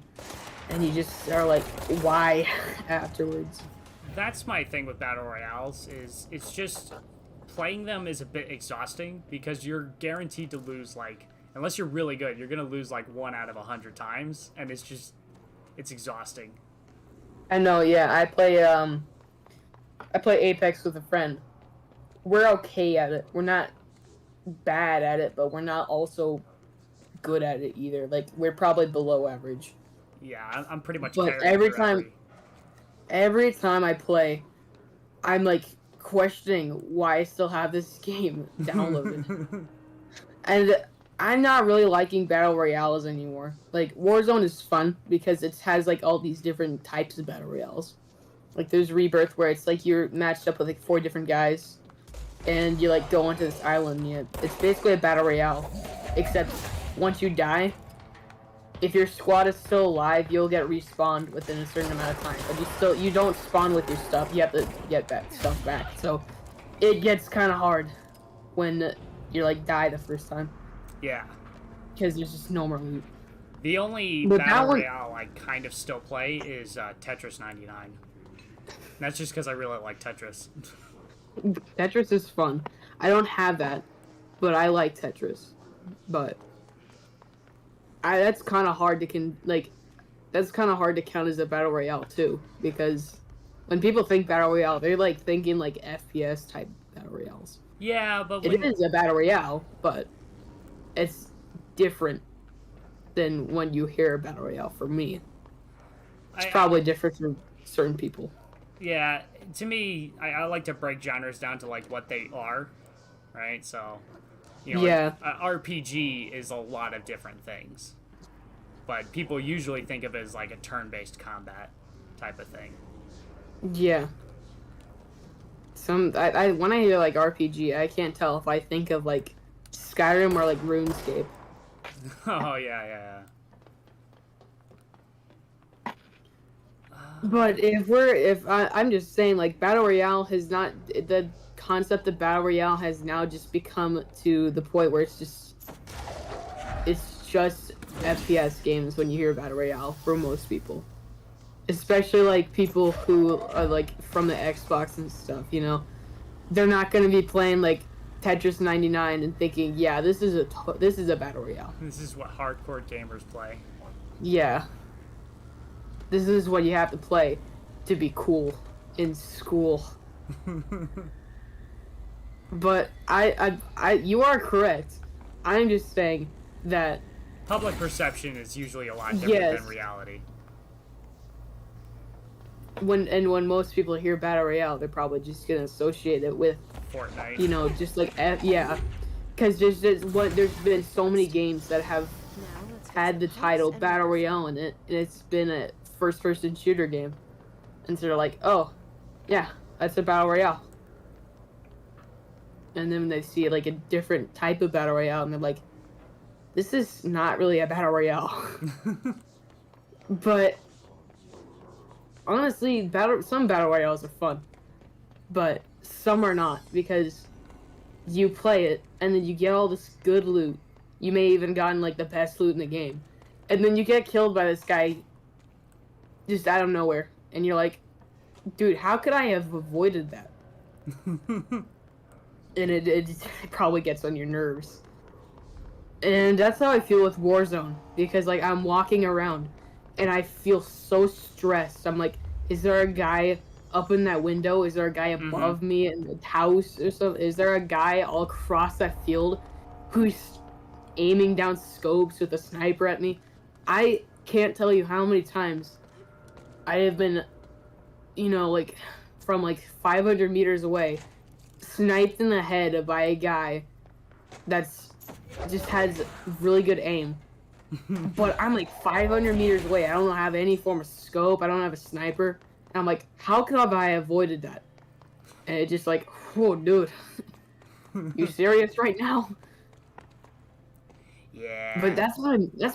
and you just are like, why afterwards? That's my thing with Battle Royales is it's just playing them is a bit exhausting because you're guaranteed to lose like unless you're really good, you're gonna lose like 1 out of 100 times, and it's exhausting. I know, yeah. I play Apex with a friend. We're okay at it. We're not bad at it, but we're not also good at it either. Like we're probably below average. Yeah, I'm pretty much. But every time I play, I'm like questioning why I still have this game downloaded. And I'm not really liking Battle Royales anymore. Like, Warzone is fun because it has, like, all these different types of Battle Royales. Like, there's Rebirth where it's, like, you're matched up with, like, 4 different guys. And you, like, go onto this island. Yeah, it's basically a Battle Royale. Except, once you die, if your squad is still alive, you'll get respawned within a certain amount of time. But you don't spawn with your stuff. You have to get that stuff back. So, it gets kind of hard when you, like, die the first time. Yeah. Because there's just no more loot. The only Battle Royale I kind of still play is Tetris 99. That's just because I really like Tetris. Tetris is fun. I don't have that, but I like Tetris. But that's kind of hard to that's kind of hard to count as a Battle Royale too, because when people think Battle Royale, they're like thinking like FPS type Battle Royales. Yeah, but it is a Battle Royale, but it's different than when you hear a Battle Royale for me. It's probably different for certain people. Yeah, to me, I like to break genres down to, like, what they are, right? So, you know, yeah. RPG is a lot of different things. But people usually think of it as, like, a turn-based combat type of thing. Yeah. When I hear, like, RPG, I can't tell if I think of, like, Skyrim or, like, RuneScape. Oh, yeah. But I'm just saying, like, Battle Royale has not, the concept of Battle Royale has now just become to the point where it's just FPS games when you hear Battle Royale for most people. Especially, like, people who are, like, from the Xbox and stuff, you know? They're not gonna be playing, like, Tetris 99 and thinking, yeah, this is a Battle Royale. This is what hardcore gamers play. Yeah. This is what you have to play to be cool in school. But you are correct. I'm just saying that public perception is usually a lot different than reality. When most people hear Battle Royale, they're probably just gonna associate it with Fortnite. You know, just like yeah, because there's been so many games that have had the title Battle Royale in it, and it's been a first-person shooter game, and so they're like, oh, yeah, that's a Battle Royale. And then they see like a different type of Battle Royale, and they're like, this is not really a Battle Royale. But honestly, some Battle Royales are fun, but some are not, because you play it and then you get all this good loot. You may even gotten like the best loot in the game, and then you get killed by this guy just out of nowhere, and you're like, dude, how could I have avoided that? And it probably gets on your nerves. And that's how I feel with Warzone, because like I'm walking around and I feel so stressed. I'm like, is there a guy up in that window? Is there a guy above me in the house or something? Is there a guy all across that field who's aiming down scopes with a sniper at me? I can't tell you how many times I have been, you know, like from like 500 meters away, sniped in the head by a guy that's just has really good aim. But I'm like 500 meters away. I don't have any form of scope. I don't have a sniper. And I'm like, how could have I avoided that? And it's just like, whoa, dude. You serious right now? Yeah. But that's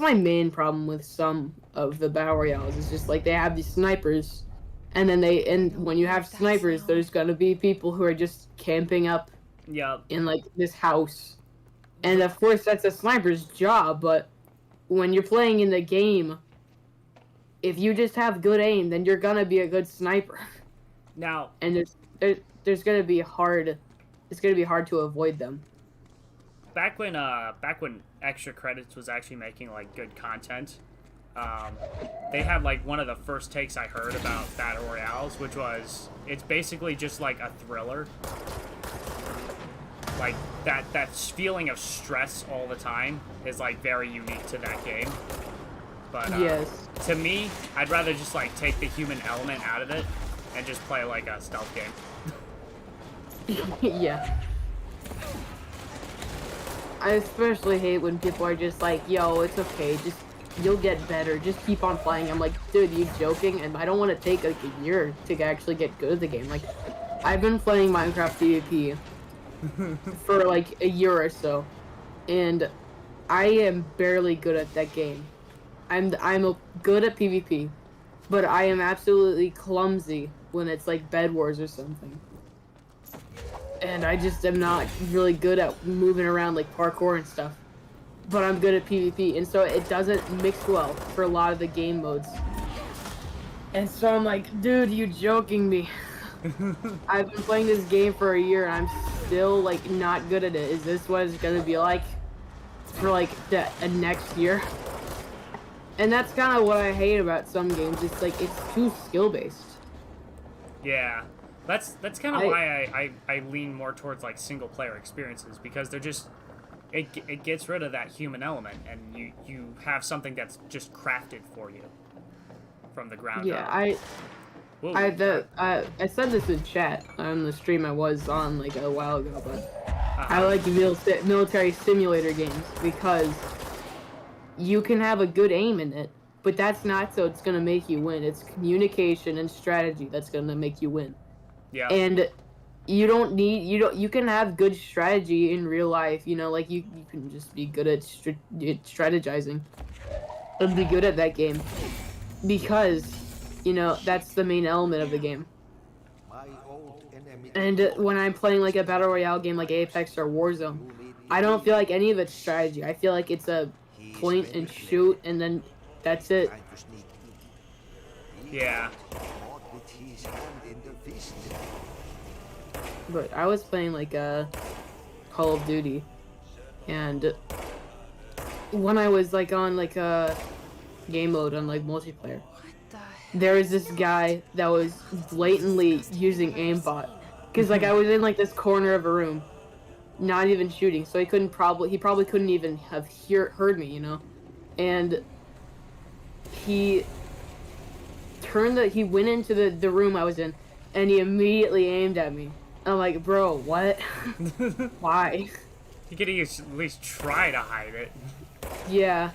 my main problem with some of the battle royales. It's just like they have these snipers, and then when you have snipers, there's gonna be people who are just camping up in like this house. And of course that's a sniper's job, but when you're playing in the game, if you just have good aim, then you're gonna be a good sniper. Now, and it's gonna be hard to avoid them. Back when Extra Credits was actually making like good content, they had like one of the first takes I heard about battle royales, which was it's basically just like a thriller. Like that feeling of stress all the time is like very unique to that game. But yes. To me, I'd rather just like take the human element out of it and just play like a stealth game. Yeah. I especially hate when people are just like, yo, it's okay, just you'll get better, just keep on playing. I'm like, dude, you joking? And I don't want to take like a year to actually get good at the game. Like, I've been playing Minecraft PvP for like a year or so, and I am barely good at that game. I'm good at PvP, but I am absolutely clumsy when it's like Bed Wars or something. And I just am not really good at moving around like parkour and stuff. But I'm good at PvP, and so it doesn't mix well for a lot of the game modes. And so I'm like, dude, you joking me? I've been playing this game for a year and I'm still like not good at it. Is this what it's gonna be like for like the next year? And that's kind of what I hate about some games. It's like it's too skill based. Yeah, that's kind of why I lean more towards like single player experiences, because they're just it gets rid of that human element, and you have something that's just crafted for you from the ground up. I said this in chat on the stream I was on like a while ago, but I like military simulator games because you can have a good aim in it, but that's not so it's gonna make you win. It's communication and strategy that's gonna make you win. Yeah. And you can have good strategy in real life, you know, like you can just be good at strategizing and be good at that game because, you know, that's the main element of the game. And when I'm playing like a battle royale game like Apex or Warzone, I don't feel like any of it's strategy. I feel like it's a point and shoot and then that's it. Yeah. But I was playing like Call of Duty, and when I was like on like a game mode on like multiplayer, there was this guy that was blatantly using aimbot, because like I was in like this corner of a room, not even shooting, so he probably couldn't even have heard me, you know, and he went into the room I was in, and he immediately aimed at me. I'm like, bro, what? Why? You could at least try to hide it. Yeah.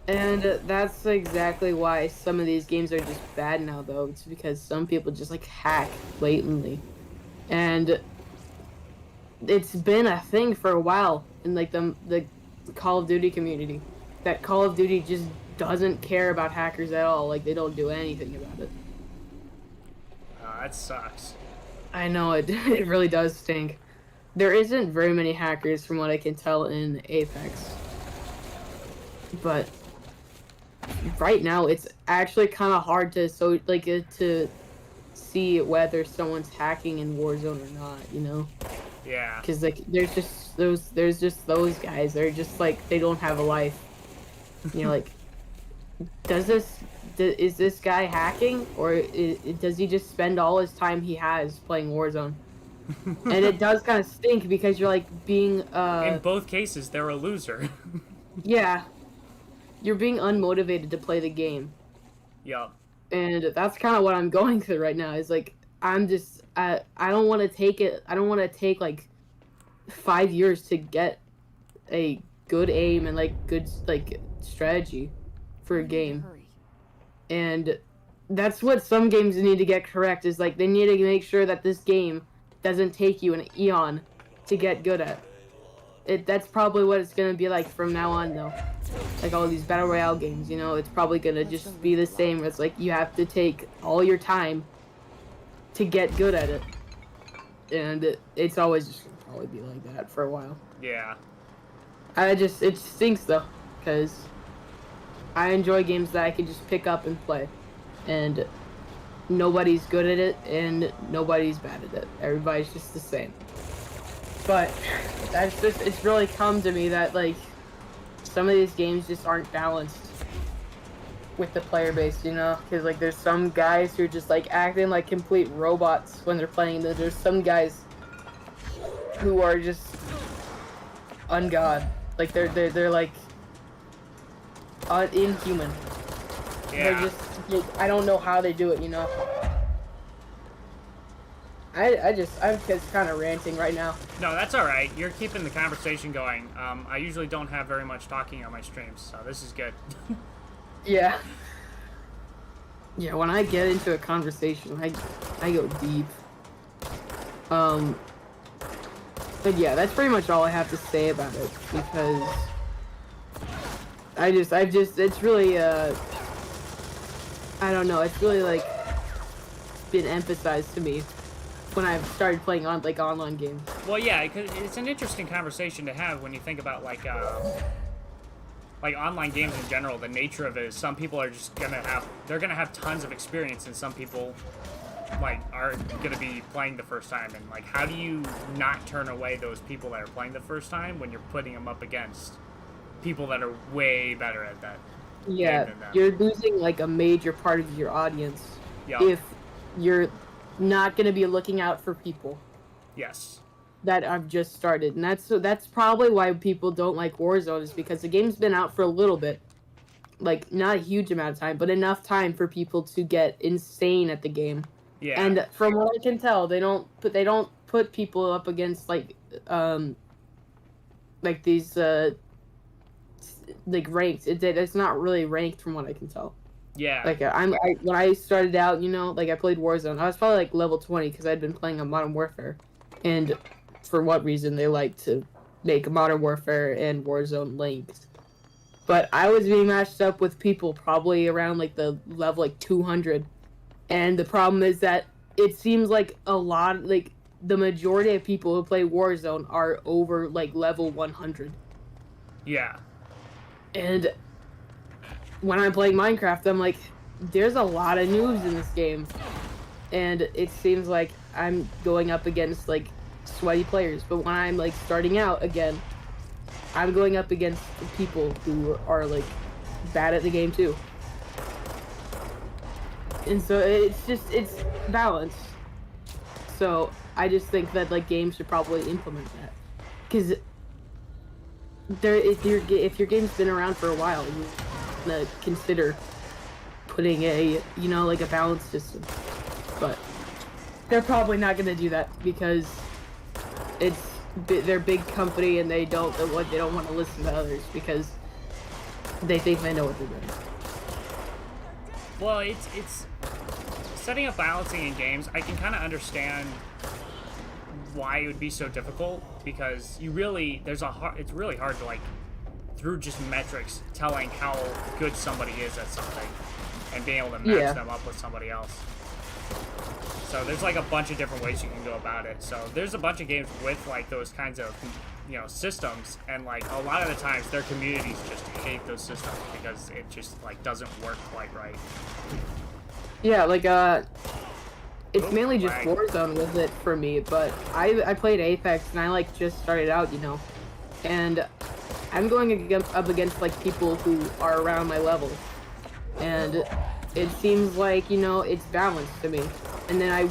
And that's exactly why some of these games are just bad now, though. It's because some people just, like, hack blatantly. And it's been a thing for a while in, like, the Call of Duty community. That Call of Duty just doesn't care about hackers at all. Like, they don't do anything about it. That sucks. I know, it really does stink. There isn't very many hackers from what I can tell in Apex. But right now it's actually kind of hard to to see whether someone's hacking in Warzone or not, you know? Yeah. Cuz like there's just those guys. They're just like they don't have a life. You know, like does is this guy hacking, or does he just spend all his time he has playing Warzone? And it does kind of stink because you're like being In both cases, they're a loser. yeah, you're being unmotivated to play the game. Yup. And that's kind of what I'm going through right now. Is like I'm just I don't want to take it. I don't want to take like 5 years to get a good aim and like good like strategy for a game. And that's what some games need to get correct. Is like they need to make sure that this game doesn't take you an eon to get good at. That's probably what it's gonna be like from now on, though. Like all these battle royale games, you know, it's probably gonna just be the same. It's like you have to take all your time to get good at it, and it's always just gonna probably be like that for a while. Yeah. It stinks though, because I enjoy games that I can just pick up and play, and nobody's good at it and nobody's bad at it. Everybody's just the same. But that's just, it's really come to me that like some of these games just aren't balanced with the player base, you know? Because like there's some guys who are just like acting like complete robots when they're playing. There's some guys who are just ungod. Like they're like inhuman. Yeah. They're just, I don't know how they do it, you know? I'm just kind of ranting right now. No, that's all right. You're keeping the conversation going. I usually don't have very much talking on my streams, so this is good. Yeah. Yeah, when I get into a conversation, I go deep. But yeah, that's pretty much all I have to say about it, because it's really, I don't know, it's really, like, been emphasized to me when I've started playing on, like, online games. Well, yeah, it's an interesting conversation to have when you think about, like online games in general. The nature of it is some people are just gonna have tons of experience, and some people like are gonna be playing the first time. And like, how do you not turn away those people that are playing the first time when you're putting them up against people that are way better at that? Yeah, you're losing like a major part of your audience if you're not gonna be looking out for people. Yes. That I've just started, and that's probably why people don't like Warzone, is because the game's been out for a little bit, like not a huge amount of time, but enough time for people to get insane at the game. Yeah. And from what I can tell, they don't put people up against like these like ranked. It's not really ranked from what I can tell. Yeah. Like when I started out, you know, like I played Warzone, I was probably like level 20 because I'd been playing on Modern Warfare, and for what reason they like to make Modern Warfare and Warzone linked. But I was being matched up with people probably around like the level like 200, and the problem is that it seems like a lot, like the majority of people who play Warzone are over like level 100. Yeah. And when I'm playing Minecraft, I'm like, there's a lot of noobs in this game, and it seems like I'm going up against like sweaty players. But when I'm like starting out again, I'm going up against people who are like bad at the game too. And so it's balanced. So I just think that like games should probably implement that, because if your game's been around for a while, you want to consider putting a like a balance system. But they're probably not going to do that because they're a big company and they don't want to listen to others because they think they know what they're doing. Well, it's setting up balancing in games. I can kind of understand why it would be so difficult, because it's really hard to like through just metrics telling how good somebody is at something and being able to match them up with somebody else. So there's like a bunch of different ways you can go about it. So there's a bunch of games with like those kinds of systems, and like a lot of the times their communities just hate those systems because it just like doesn't work quite right. Yeah, like it's mainly just Warzone with it for me, but I played Apex and I like just started out, and I'm going up against like people who are around my level, and it seems like, you know, it's balanced to me. And then I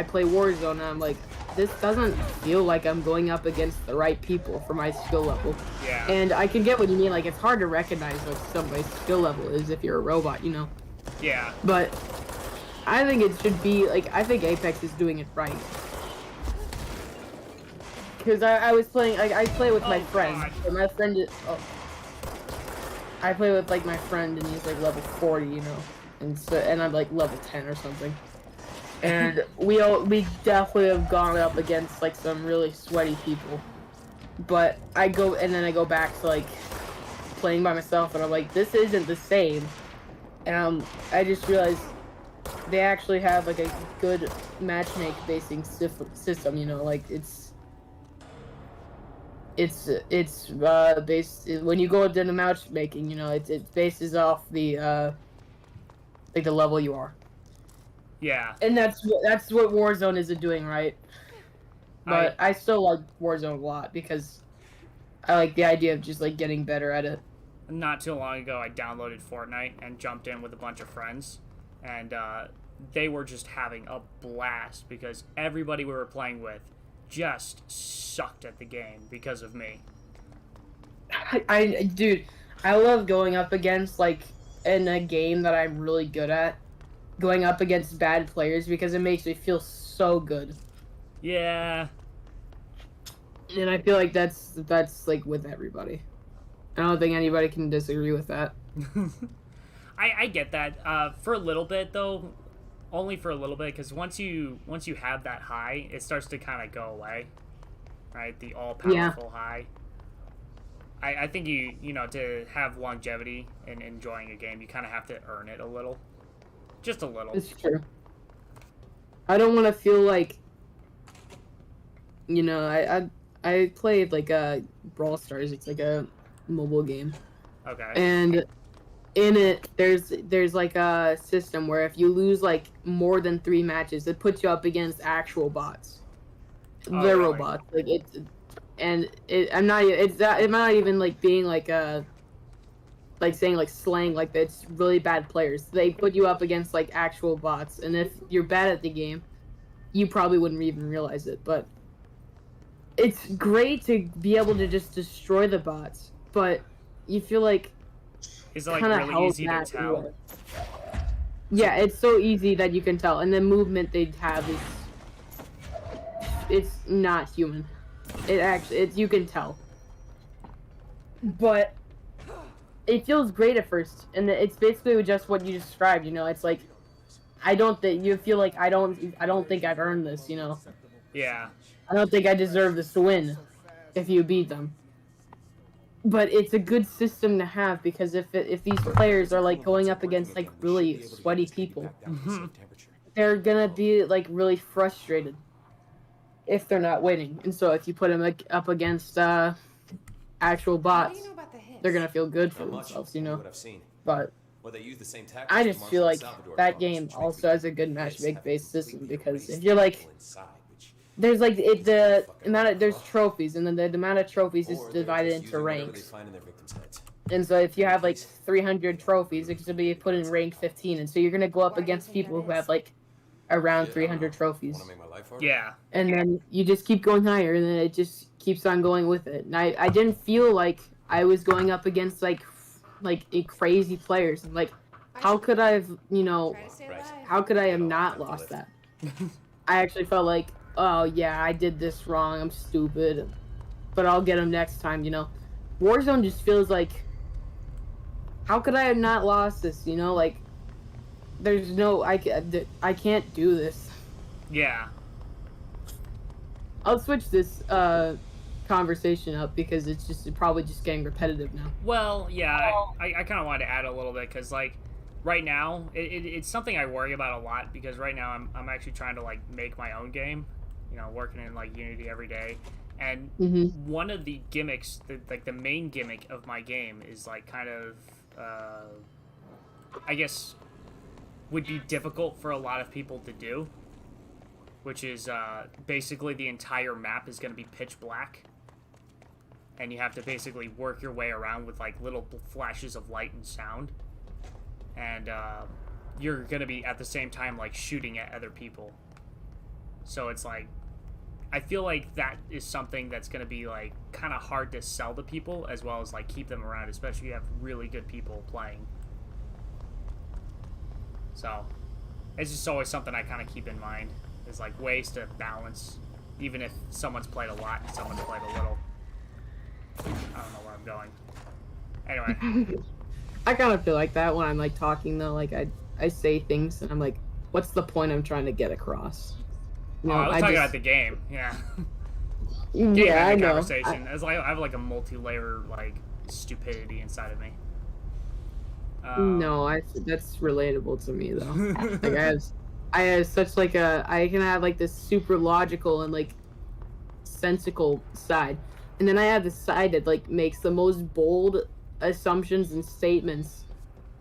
play Warzone and I'm like, this doesn't feel like I'm going up against the right people for my skill level. Yeah. And I can get what you mean, like it's hard to recognize what somebody's skill level is if you're a robot, you know. Yeah. But I think it should be like, I think Apex is doing it right. Because I was playing, like, I play with my friend. God. My friend is, I play with like my friend and he's like level 40, you know, and I'm like level 10 or something. And we definitely have gone up against like some really sweaty people. But I go back to like playing by myself and I'm like, this isn't the same. And I just realized they actually have like a good matchmaking system, you know, like it's based when you go into the matchmaking, you know, it bases off the like the level you are. Yeah. And that's what Warzone isn't doing right. But I still like Warzone a lot because I like the idea of just like getting better at it. Not too long ago, I downloaded Fortnite and jumped in with a bunch of friends, and they were just having a blast because everybody we were playing with just sucked at the game because of me. Dude, I love going up against, like, in a game that I'm really good at, going up against bad players because it makes me feel so good. Yeah. And I feel like that's like with everybody. I don't think anybody can disagree with that. I get that. For a little bit though, only for a little bit, because once you have that high, it starts to kind of go away, right? The all powerful high. I think you know, to have longevity in enjoying a game, you kind of have to earn it a little, just a little. It's true. I don't want to feel like, you know, I played like Brawl Stars. It's like a mobile game. Okay. And in it, there's like a system where if you lose like more than 3 matches, it puts you up against actual bots. Oh, They're really? robots. Like I'm not even like being like saying like slang like that. It's really bad players. They put you up against like actual bots, and if you're bad at the game, you probably wouldn't even realize it. But it's great to be able to just destroy the bots, but you feel like Is it like really easy to tell? Yeah, it's so easy that you can tell, and the movement they have is it's not human. You can tell, but it feels great at first, and it's basically just what you described. You know, it's like you feel like I don't think I've earned this. You know. Yeah. I don't think I deserve this to win if you beat them. But it's a good system to have because if these players are like going up against like really sweaty people, they're gonna be like really frustrated if they're not winning. And so if you put them like up against actual bots, they're gonna feel good for themselves, you know. But I just feel like that game also has a good matchmaking based system because if you're like there's like there's trophies, and then the amount of trophies is divided into ranks. And so if you have like 300 trophies, it's gonna be put in rank 15, and so you're gonna go up against people who have like around 300 trophies. Yeah. And then you just keep going higher, and then it just keeps on going with it. And I didn't feel like I was going up against like crazy players. And like, how could I have, you know, how could I have not lost that? I actually felt like, oh yeah, I did this wrong, I'm stupid, but I'll get him next time, you know. Warzone just feels like, how could I have not lost this, you know, like, there's no, I can't do this. Yeah. I'll switch this conversation up because it's probably just getting repetitive now. Well, yeah, I kind of wanted to add a little bit because, like, right now, it's something I worry about a lot because right now I'm actually trying to, like, make my own game. You know, working in like Unity every day, and one of the gimmicks, the main gimmick of my game is like kind of, I guess, would be difficult for a lot of people to do, which is basically the entire map is going to be pitch black, and you have to basically work your way around with like little flashes of light and sound, and you're gonna be at the same time like shooting at other people. So it's like, I feel like that is something that's gonna be like kind of hard to sell to people, as well as like keep them around, especially if you have really good people playing. So it's just always something I kind of keep in mind, is like ways to balance, even if someone's played a lot and someone's played a little. I don't know where I'm going. Anyway. I kind of feel like that when I'm like talking though. Like I say things and I'm like, what's the point I'm trying to get across? You know, I was talking just... about the game. Yeah. Yeah, I know. Conversation. It's like I have like a multi-layer like stupidity inside of me. No, that's relatable to me though. Like I have such like I can have like this super logical and like sensical side, and then I have the side that like makes the most bold assumptions and statements,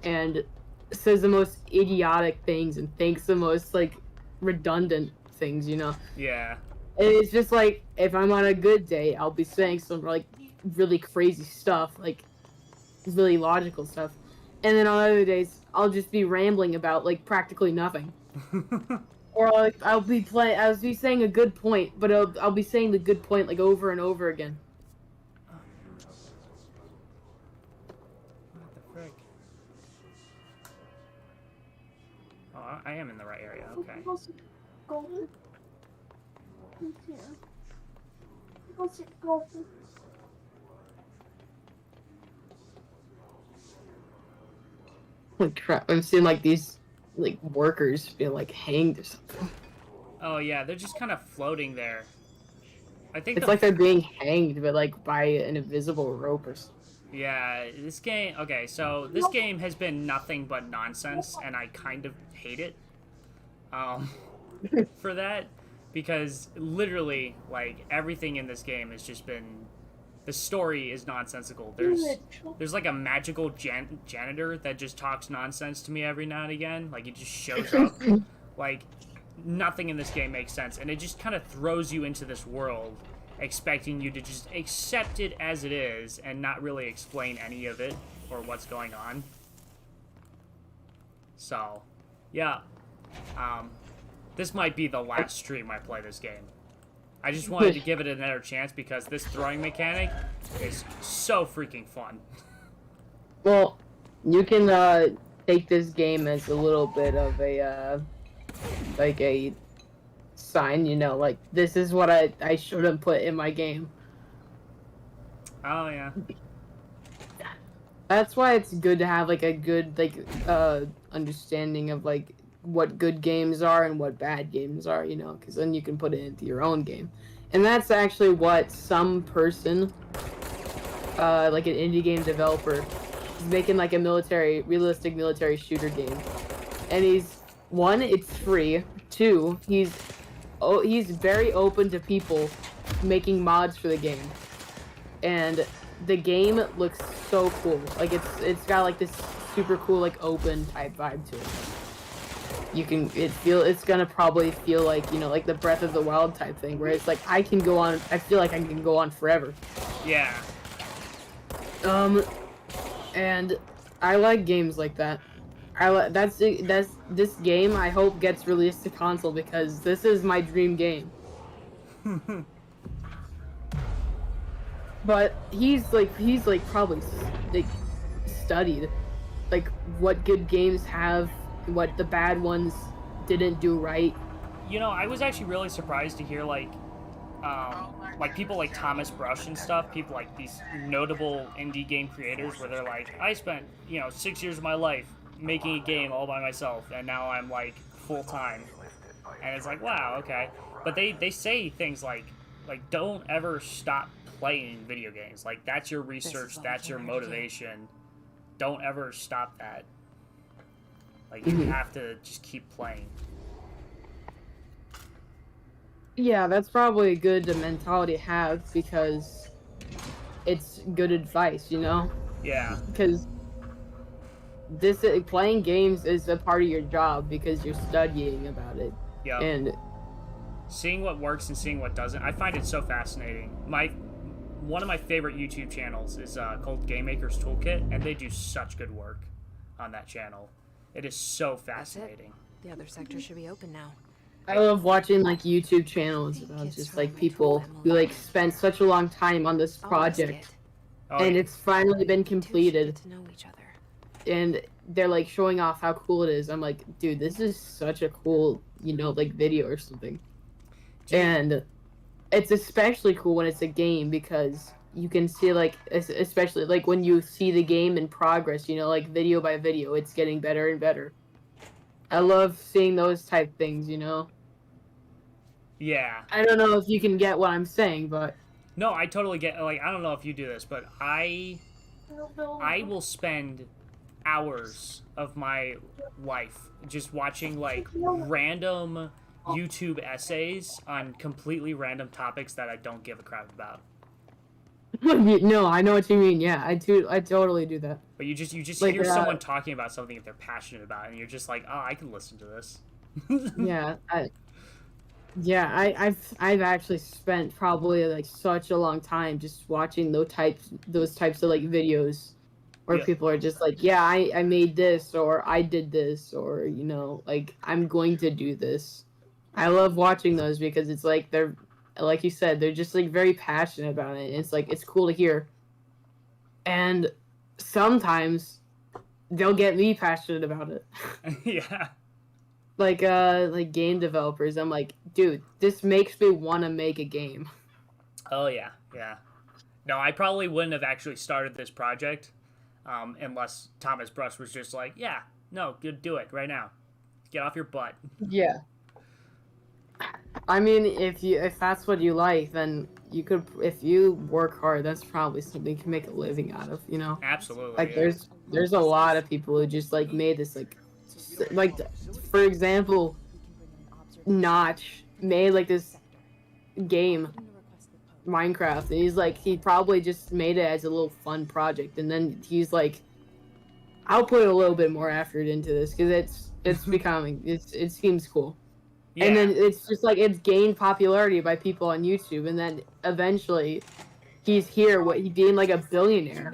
and says the most idiotic things and thinks the most like redundant things, you know. Yeah. And it's just like, if I'm on a good day, I'll be saying some like really crazy stuff, like really logical stuff, and then on other days I'll just be rambling about like practically nothing. Or like I'll be saying a good point, but I'll be saying the good point like over and over again. What the frick? Oh, I am in the right area. Okay. Holy crap! I'm seeing like these like workers being like hanged or something. Oh yeah, they're just kind of floating there. I think it's like they're being hanged, but like by an invisible rope or something. Yeah, this game. Okay, so this game has been nothing but nonsense, and I kind of hate it. For that, because literally, like everything in this game has just been. The story is nonsensical. There's like a magical janitor that just talks nonsense to me every now and again. Like, he just shows up. Like, nothing in this game makes sense. And it just kind of throws you into this world, expecting you to just accept it as it is and not really explain any of it or what's going on. So, yeah. This might be the last stream I play this game. I just wanted to give it another chance because this throwing mechanic is so freaking fun. Well, you can take this game as a little bit of a like a sign, you know, like this is what I shouldn't put in my game. Oh yeah. That's why it's good to have like a good like understanding of like what good games are and what bad games are, you know, because then you can put it into your own game. And that's actually what some person, like an indie game developer, is making like a realistic military shooter game. And one, it's free. Two, he's very open to people making mods for the game. And the game looks so cool. Like it's got like this super cool like open type vibe to it. It's gonna probably feel like, you know, like the Breath of the Wild type thing, where it's like I feel like I can go on forever. Yeah. And I like games like that. This game I hope gets released to console because this is my dream game. But he's probably like studied like what good games have, what the bad ones didn't do right. You know, I was actually really surprised to hear like people like Thomas Brush and stuff, people like these notable indie game creators where they're like, I spent, 6 years of my life making a game all by myself and now I'm like full-time. And it's like, wow, okay. But they say things like don't ever stop playing video games. Like, that's your research, that's your motivation. Don't ever stop that. Like, you have to just keep playing. Yeah, that's probably a good mentality to have because it's good advice, you know? Yeah. Because playing games is a part of your job because you're studying about it. Yeah. And seeing what works and seeing what doesn't, I find it so fascinating. One of my favorite YouTube channels is called Game Maker's Toolkit, and they do such good work on that channel. It is so That's it. fascinating. The other sector should be open now. I love watching like YouTube channels about Kids just from like people who like spent such a long time on this I'll risk project, it. Oh, and yeah. it's finally been You two should completed, get to know each other. and they're like showing off how cool it is. I'm like, dude, this is such a cool, like video or something. And it's especially cool when it's a game because you can see like, especially like when you see the game in progress, like video by video, it's getting better and better. I love seeing those type things, Yeah. I don't know if you can get what I'm saying, but No, I totally get, like, I don't know if you do this, but I will spend hours of my life just watching, like, random YouTube essays on completely random topics that I don't give a crap about. no, I know what you mean. Yeah, I totally do that. But you just Like, hear someone talking about something that they're passionate about, and you're just like, oh, I can listen to this. I've actually spent probably like such a long time just watching those types of like videos where Yeah. people are just like, yeah, I made this, or I did this, or like I'm going to do this. I love watching those because it's like they're, like you said, they're just like very passionate about it. It's like it's cool to hear. And sometimes they'll get me passionate about it. Yeah. Like game developers, I'm like, dude, this makes me want to make a game. Oh, yeah, yeah. No, I probably wouldn't have actually started this project unless Thomas Brush was just like, yeah, no, do it right now. Get off your butt. Yeah. I mean, if that's what you like, then you could, if you work hard, that's probably something you can make a living out of, Absolutely. Like yeah. there's a lot of people who just like made this like for example, Notch made like this game, Minecraft, and he probably just made it as a little fun project, and then he's like, I'll put a little bit more effort into this because it's becoming it seems cool. Yeah. And then it's just like it's gained popularity by people on YouTube, and then eventually he's here. He gained like a billionaire.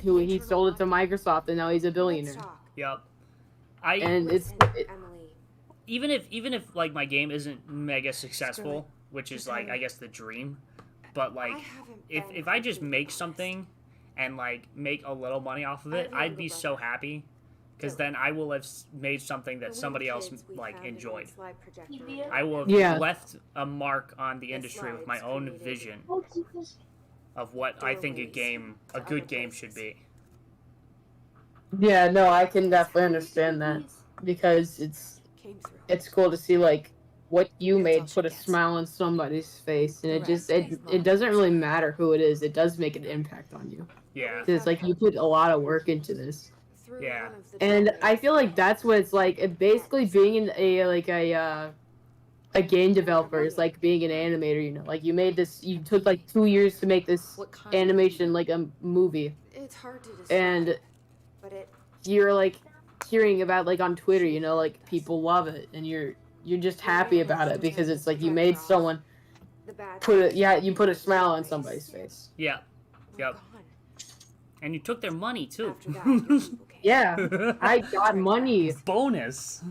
Who he sold it to Microsoft, and now he's a billionaire. Yep. And even if like my game isn't mega successful, which is like I guess the dream, but like if I just make something and like make a little money off of it, I'd be so happy. Because then I will have made something that somebody else like enjoyed. I will have left a mark on the industry with my own vision of what I think a good game should be. Yeah, no, I can definitely understand that because it's cool to see like what you made put a smile on somebody's face, and it doesn't really matter who it is. It does make an impact on you. Yeah. Because like you put a lot of work into this. Yeah. And I feel like that's what it's like. Basically, being in a game developer is like being an animator. Like you made this. You took like 2 years to make this animation, like a movie. It's hard to describe, And but you're like hearing about like on Twitter, like people love it, and you're just happy about it because it's like you made someone you put a smile on somebody's face. Yeah. Yep. And you took their money too. Yeah, I got money. Bonus.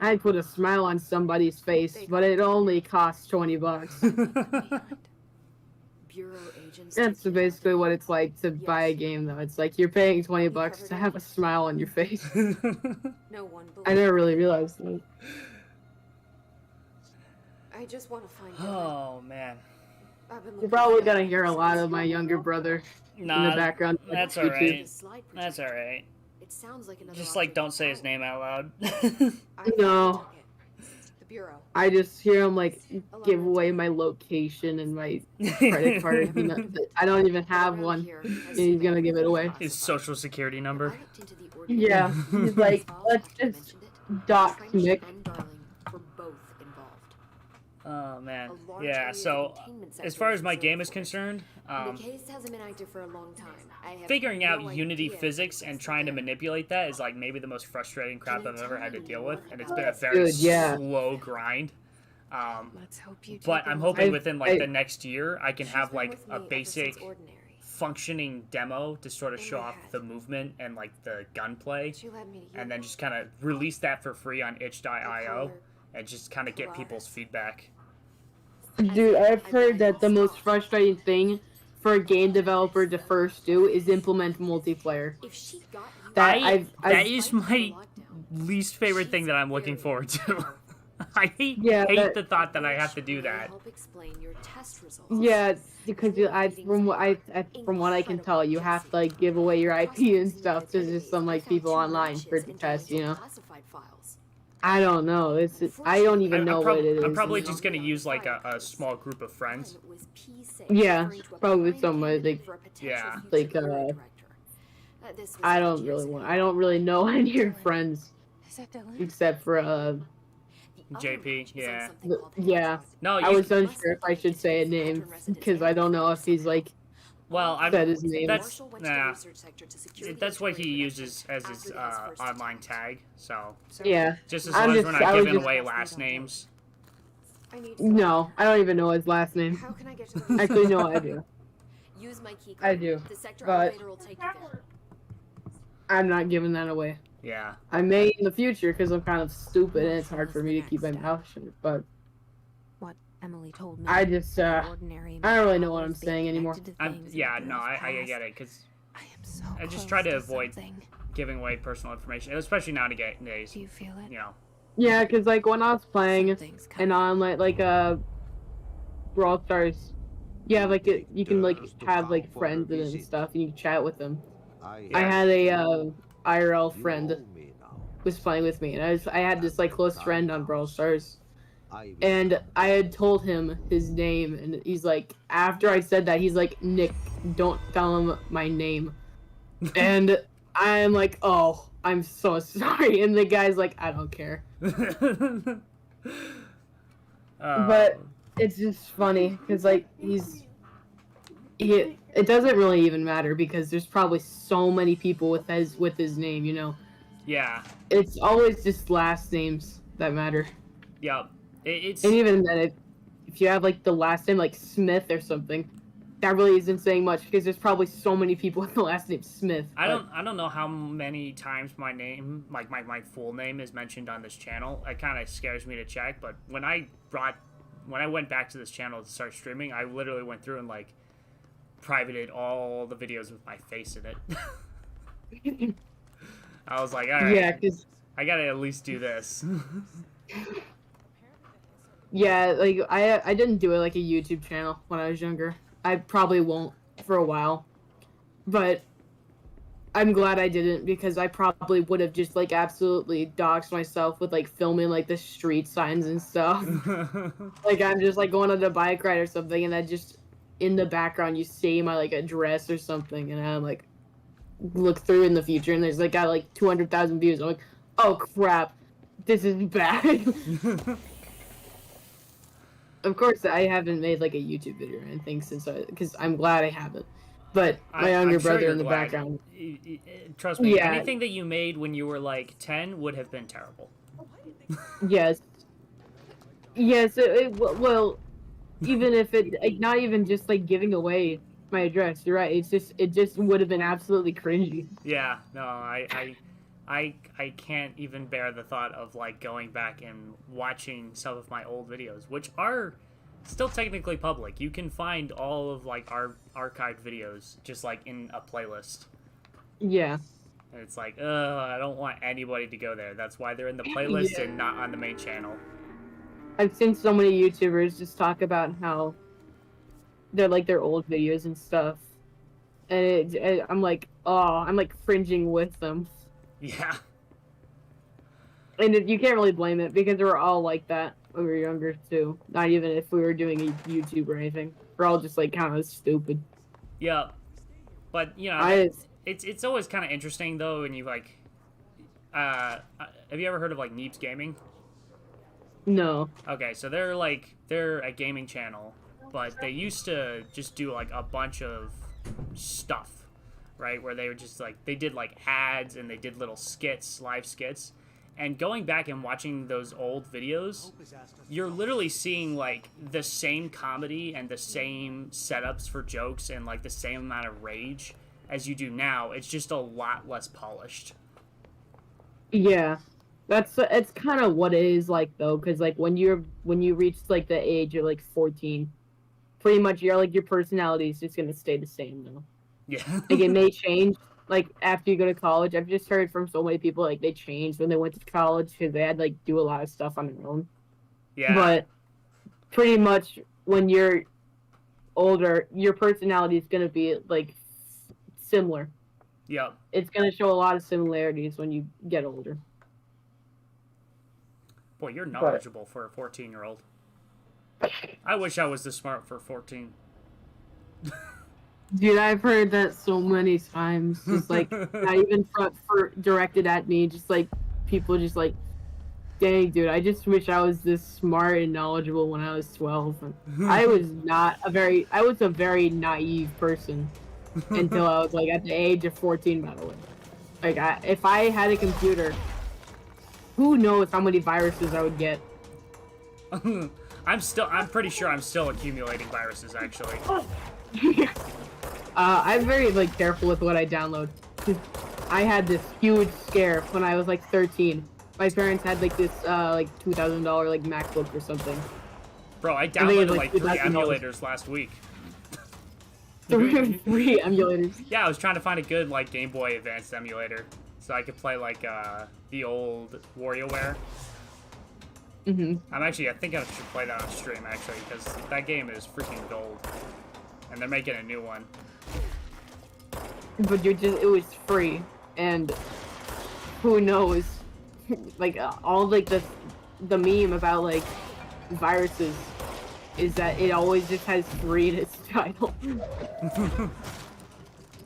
I put a smile on somebody's face, but it only costs $20. That's basically what it's like to buy a game, though. It's like you're paying $20 to have a smile on your face. I never really realized that. I just want to find Oh man. You're probably gonna hear a lot of my younger brother in the background. That's on alright. YouTube. That's alright. It sounds like another Just like don't say his name out loud. No. The bureau. I just hear him like give away my location and my credit card. I don't even have one, and he's gonna give it away. His social security number. Yeah, he's like, let's just dox Nick. Oh man. Yeah, so as far as my game is concerned, The case hasn't been active for a long time. I have figuring no out Unity idea physics and trying to manipulate that is like maybe the most frustrating crap I've ever had to deal with, and it's been a very Dude, yeah. slow grind. Let's hope you But take I'm a hoping I- within like the next year I can have like a basic functioning demo to sort of show off the movement and like the gunplay, She led me to you. and then just kind of release that for free on itch.io and just kind of get people's feedback. Dude, I've heard that the most frustrating thing for a game developer to first do is implement multiplayer. If she got you, That That is my least favorite thing that I'm looking forward to. I hate the thought that I have to do that. help explain your test results. Yeah, because from what I can tell, you have to like give away your IP and stuff to just some like people online for the test. You know. Classified files. I don't know. I don't even know what it is. I'm probably just gonna use like a small group of friends. Yeah, probably somebody like Yeah. like I don't really know any of your friends Is that Dylan? except for JP, yeah. yeah. No, I was unsure if I should say a name because I don't know if he's like Well, said his name. that's that's what he uses as his online tag. So Yeah. just as long as we're not giving away last names. No, I don't even know his last name. How can I get to the Actually, no, I do. Use my key I card. do, The sector but elevator will take you there. I'm not giving that away. Yeah. I may in the future because I'm kind of stupid and it's hard for me to keep my mouth shut. But What Emily told me. I just I don't really know what I'm saying anymore. Yeah, no, I get it because I am so I just close try to to avoid something. giving away personal information, especially nowadays. Do you feel it? You know. Yeah, because like when I was playing Something's and on like Brawl Stars, yeah, like you can like have like friends and stuff and you can chat with them. I had a IRL friend was playing with me, and I had this like close friend on Brawl Stars, and I had told him his name, and he's like, after I said that, he's like, Nick, don't tell him my name, and I'm like, oh, I'm so sorry, and the guy's like, I don't care. But it's just funny because like it doesn't really even matter because there's probably so many people with his name, you know. Yeah. It's always just last names that matter. Yeah. It's And even then, if you have like the last name like Smith or something, that really isn't saying much because there's probably so many people with the last name Smith. I don't know how many times my name, like my full name, is mentioned on this channel. It kind of scares me to check. But when I went back to this channel to start streaming, I literally went through and like privated all the videos with my face in it. I was like, all right, Yeah, because I gotta at least do this. yeah, like I didn't do it like a YouTube channel when I was younger. I probably won't for a while, but I'm glad I didn't because I probably would have just like absolutely doxed myself with like filming like the street signs and stuff. Like I'm just like going on a bike ride or something, and then just in the background you see my like address or something, and I'm like look through in the future, and there's like got like 200,000 views. I'm like, oh crap, this is bad. Of course, I haven't made like a YouTube video or anything since because I'm glad I haven't. But my younger I'm sure brother you're in the glad. background. Trust me, Yeah. anything that you made when you were like 10 would have been terrible. Yes. Yes. Well, even if it like not even just like giving away my address. You're right. It just would have been absolutely cringy. Yeah, no, I can't even bear the thought of like going back and watching some of my old videos, which are still technically public. You can find all of like our archived videos just like in a playlist. Yeah. And it's like, I don't want anybody to go there. That's why they're in the playlist and not on the main channel. I've seen so many YouTubers just talk about how they're like their old videos and stuff, and I'm like, oh, I'm like cringing with them. Yeah. And you can't really blame it because we're all like that when we were younger too. Not even if we were doing a YouTube or anything. We're all just like kind of stupid. Yeah. But you know, it's always kind of interesting though when you like. Have you ever heard of like Neeps Gaming? No. Okay, so they're a gaming channel, but they used to just do like a bunch of stuff, right? Where they were just like they did like ads and they did little skits, live skits, And going back and watching those old videos, you're literally seeing like the same comedy and the same setups for jokes and like the same amount of rage as you do now. It's just a lot less polished. Yeah, it's kind of what it is like though, because like when you reach like the age of like 14, pretty much your personality is just gonna stay the same though. Yeah. Like it may change like after you go to college. I've just heard from so many people like they changed when they went to college because they had to like do a lot of stuff on their own. Yeah. But pretty much when you're older, your personality is gonna be like similar. Yep. It's gonna show a lot of similarities when you get older. Boy, you're knowledgeable for a 14-year-old. I wish I was this smart for 14. Dude, I've heard that so many times. Just like not even for directed at me. Just like people just like, dang, dude, I just wish I was this smart and knowledgeable when I was 12. I was a very naive person until I was like at the age of 14, by the way. Like if I had a computer, who knows how many viruses I would get. I'm pretty sure I'm still accumulating viruses actually. I'm very like careful with what I download. I had this huge scare when I was like 13. My parents had like this like $2,000 like MacBook or something. Bro, I downloaded like 3 $2,000. emulators last week. 3 emulators. Yeah, I was trying to find a good like Game Boy Advanced emulator so I could play like the old WarioWare. I think I should play that on stream actually because that game is freaking gold, and they're making a new one. But it was free, and who knows? Like all like the meme about like viruses is that it always just has free in its title.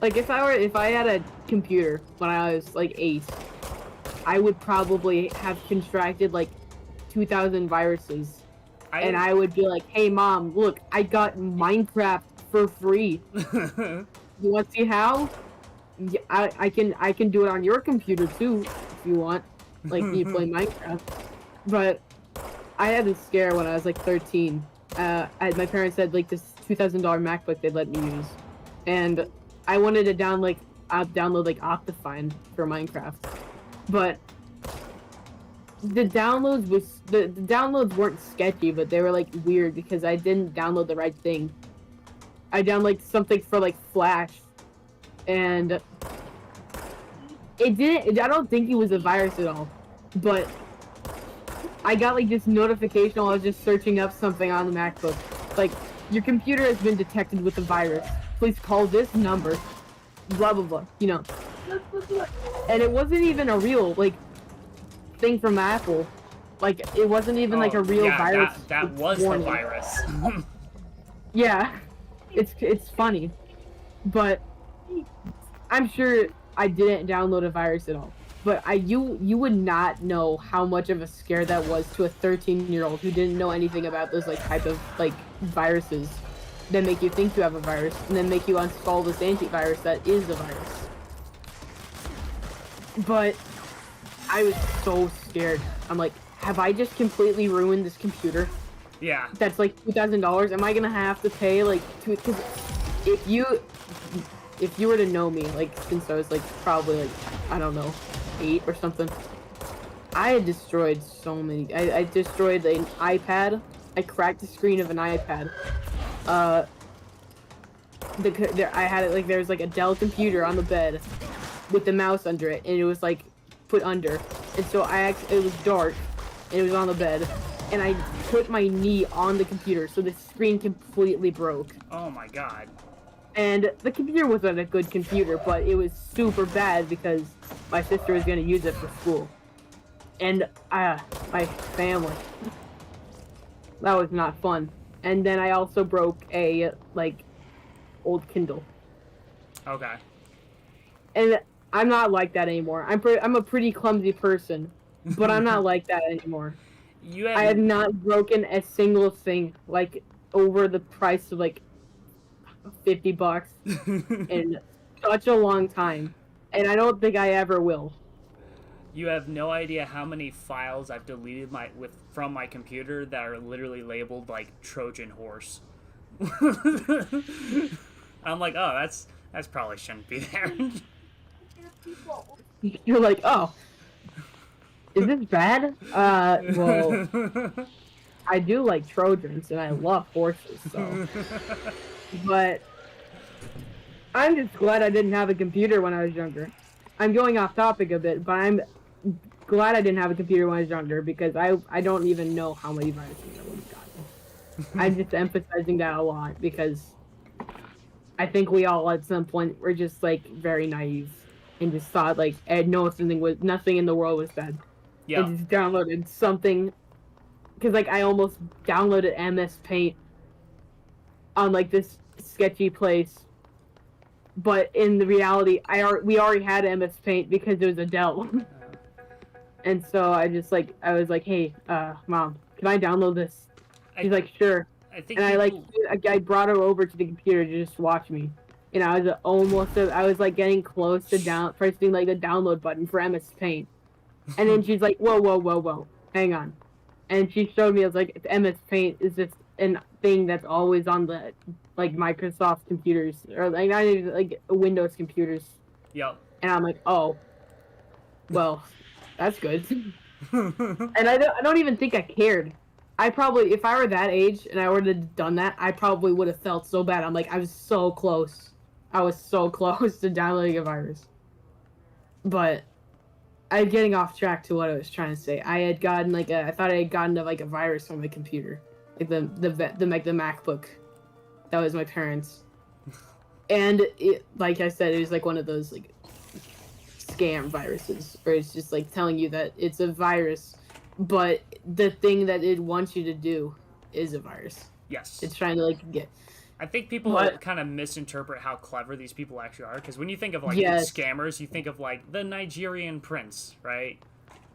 Like if I had a computer when I was like 8, I would probably have contracted like 2,000 viruses, and I would be like, "Hey mom, look, I got Minecraft for free. You want to see how? Yeah, I can do it on your computer too if you want. Like you play Minecraft." But I had this scare when I was like 13. My parents had like this $2,000 MacBook they'd let me use, and I wanted to download like Optifine for Minecraft, but the downloads weren't sketchy, but they were like weird because I didn't download the right thing. I downloaded something for like Flash, and it didn't. I don't think it was a virus at all, but I got like this notification while I was just searching up something on the MacBook, like your computer has been detected with a virus. Please call this number. Blah blah blah. You know, and it wasn't even a real like thing from Apple. Like it wasn't even like a real virus. That was the virus. Yeah. It's funny, but I'm sure I didn't download a virus at all. But you would not know how much of a scare that was to a 13-year-old who didn't know anything about those like type of like viruses that make you think you have a virus and then make you install this antivirus that is a virus. But I was so scared. I'm like, have I just completely ruined this computer? Yeah. That's like $2,000. Am I gonna have to pay like because if you were to know me like since I was like probably like I don't know 8 or something, I had destroyed so many. I destroyed an iPad. I cracked the screen of an iPad. I had it like there was like a Dell computer on the bed with the mouse under it, and it was like put under, and so it was dark, and it was on the bed. And I put my knee on the computer, so the screen completely broke. Oh my god. And the computer wasn't a good computer, but it was super bad because my sister was going to use it for school. And my family. That was not fun. And then I also broke a, like, old Kindle. Okay. And I'm not like that anymore. I'm a pretty clumsy person, but I'm not like that anymore. I have not broken a single thing like over the price of like $50 in such a long time, and I don't think I ever will. You have no idea how many files I've deleted from my computer that are literally labeled like Trojan horse. I'm like, oh, that's probably shouldn't be there. You're like, oh, is this bad? Well, I do like Trojans and I love horses, so. But I'm just glad I didn't have a computer when I was younger. I'm going off topic a bit, but I'm glad I didn't have a computer when I was younger because I don't even know how many viruses I would have gotten. I'm just emphasizing that a lot because I think we all at some point were just like very naive and just thought like nothing in the world was bad. Yeah. And just downloaded something because like I almost downloaded MS Paint on like this sketchy place, but in the reality, we already had MS Paint because it was a Dell, and so I was like, hey, Mom, can I download this? She's like, sure. I brought her over to the computer to just watch me, and I was like getting close to pressing like the download button for MS Paint, and then she's like, whoa, hang on, and she showed me. I was like, MS Paint is just a thing that's always on the like Microsoft computers or like not even like Windows computers. Yep. And I'm like, oh, well, that's good. And I don't even think I cared. I probably, if I were that age and I would have done that, I probably would have felt so bad. I'm like, I was so close. I was so close to downloading a virus. But I'm getting off track to what I was trying to say. I thought I had gotten like a virus on my computer, like the MacBook. That was my parents. And it, like I said, it was like one of those like scam viruses where it's just like telling you that it's a virus, but the thing that it wants you to do is a virus. Yes. It's trying to like get. I think people kind of misinterpret how clever these people actually are, because when you think of like scammers, you think of like the Nigerian prince, right?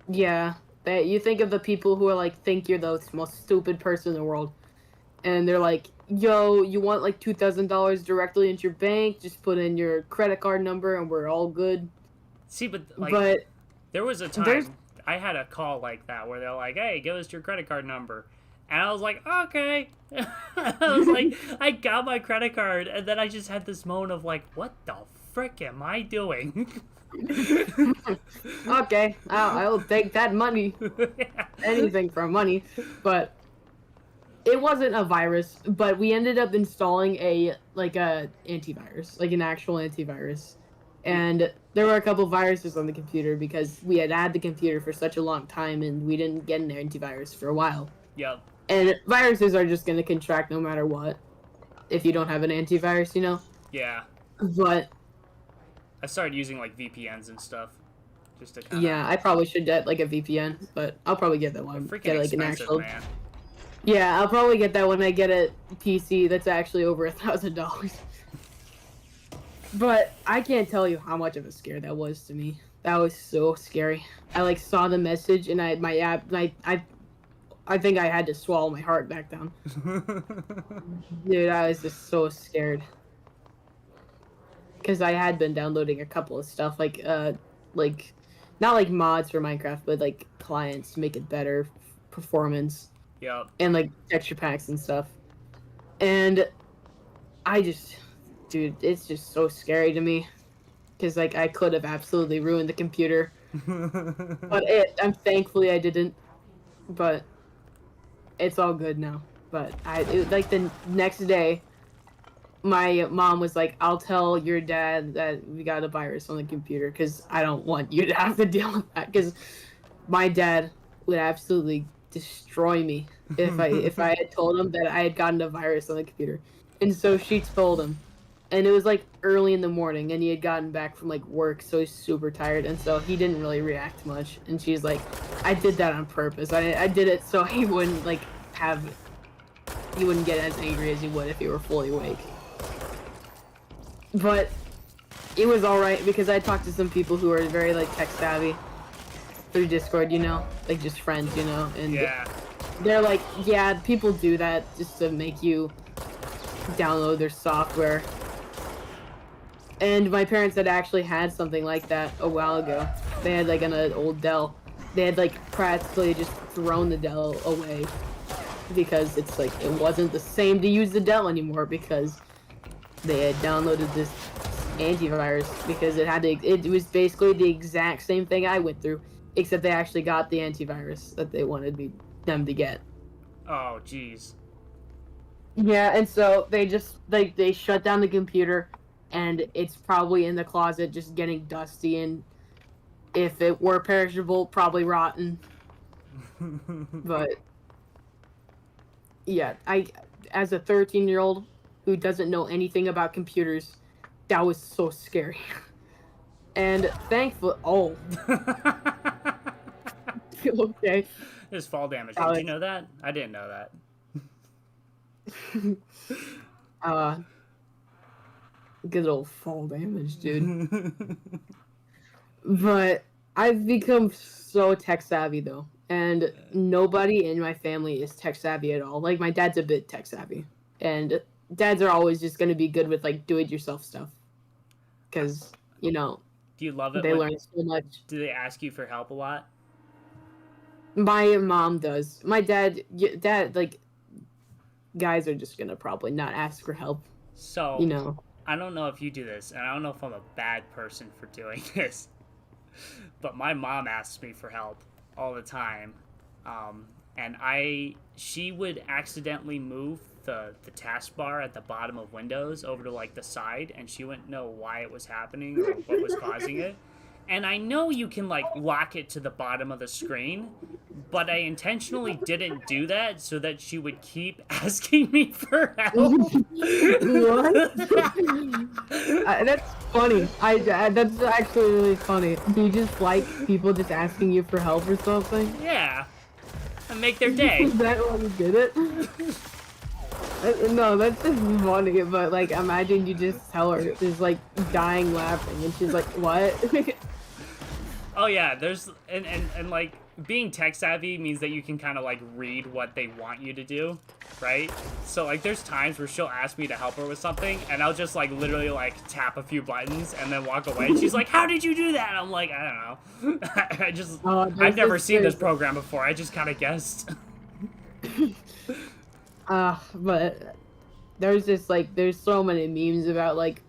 Yeah, you think of the people who are like think you're the most stupid person in the world, and they're like, yo, you want like $2,000 directly into your bank? Just put in your credit card number and we're all good. See, but like, there was a time I had a call like that where they're like, hey, give us your credit card number. And I was like, okay. I was like, I got my credit card. And then I just had this moment of like, what the frick am I doing? Okay, I'll take that money. Anything for money. But it wasn't a virus, but we ended up installing a antivirus, like an actual antivirus. And there were a couple viruses on the computer because we had the computer for such a long time and we didn't get an antivirus for a while. Yep. And viruses are just going to contract no matter what if you don't have an antivirus, you know? Yeah. But I started using like VPNs and stuff just to kind of... Yeah, I probably should get like a VPN, but I'll probably get that one. Freaking like an actual... man. Yeah, I'll probably get that when I get a PC that's actually over $1,000. But I can't tell you how much of a scare that was to me. That was so scary. I like saw the message and I think I had to swallow my heart back down. Dude, I was just so scared. Because I had been downloading a couple of stuff like not like mods for Minecraft, but like clients to make it better performance. Yep. And like texture packs and stuff. And dude, it's just so scary to me. Because like I could have absolutely ruined the computer. But thankfully I didn't. But it's all good now. But like the next day, my mom was like, I'll tell your dad that we got a virus on the computer because I don't want you to have to deal with that. Because my dad would absolutely destroy me if I had told him that I had gotten a virus on the computer. And so she told him. And it was like early in the morning and he had gotten back from like work, so he's super tired, and so he didn't really react much. And she's like, I did that on purpose. I did it so he wouldn't get as angry as he would if he were fully awake. But it was alright because I talked to some people who are very like tech savvy through Discord, you know, like just friends, you know, and they're like, yeah, people do that just to make you download their software. And my parents had actually had something like that a while ago. they had like an old Dell. They had like practically just thrown the Dell away because it's like it wasn't the same to use the Dell anymore because they had downloaded this antivirus because it was basically the exact same thing I went through, except they actually got the antivirus that they wanted them to get. Oh, jeez. Yeah, and so they just they shut down the computer, and it's probably in the closet just getting dusty, and if it were perishable, probably rotten. But yeah, as a 13-year-old who doesn't know anything about computers, that was so scary. And thankfully, okay. There's fall damage. Did you know that? I didn't know that. Good old fall damage, dude. But I've become so tech savvy though, and nobody in my family is tech savvy at all. Like my dad's a bit tech savvy, and dads are always just gonna be good with like do-it-yourself stuff, because you know. Do you love it? They learn so much. Do they ask you for help a lot? My mom does. My dad, like, guys are just gonna probably not ask for help. So, you know. I don't know if you do this, and I don't know if I'm a bad person for doing this, but my mom asks me for help all the time, and she would accidentally move the taskbar at the bottom of Windows over to like the side, and she wouldn't know why it was happening or what was causing it. And I know you can like lock it to the bottom of the screen, but I intentionally didn't do that so that she would keep asking me for help. What? That's funny. That's actually really funny. Do you just like people just asking you for help or something? Yeah. And make their day. Is that why you did it? No, that's just funny, but like imagine you just tell her, just like dying laughing, and she's like, what? Oh yeah, there's and like being tech savvy means that you can kind of like read what they want you to do, right? So like there's times where she'll ask me to help her with something, and I'll just like literally like tap a few buttons and then walk away. And she's like, "How did you do that?" I'm like, "I don't know. I've never seen this program before. I just kind of guessed." But there's just like there's so many memes about like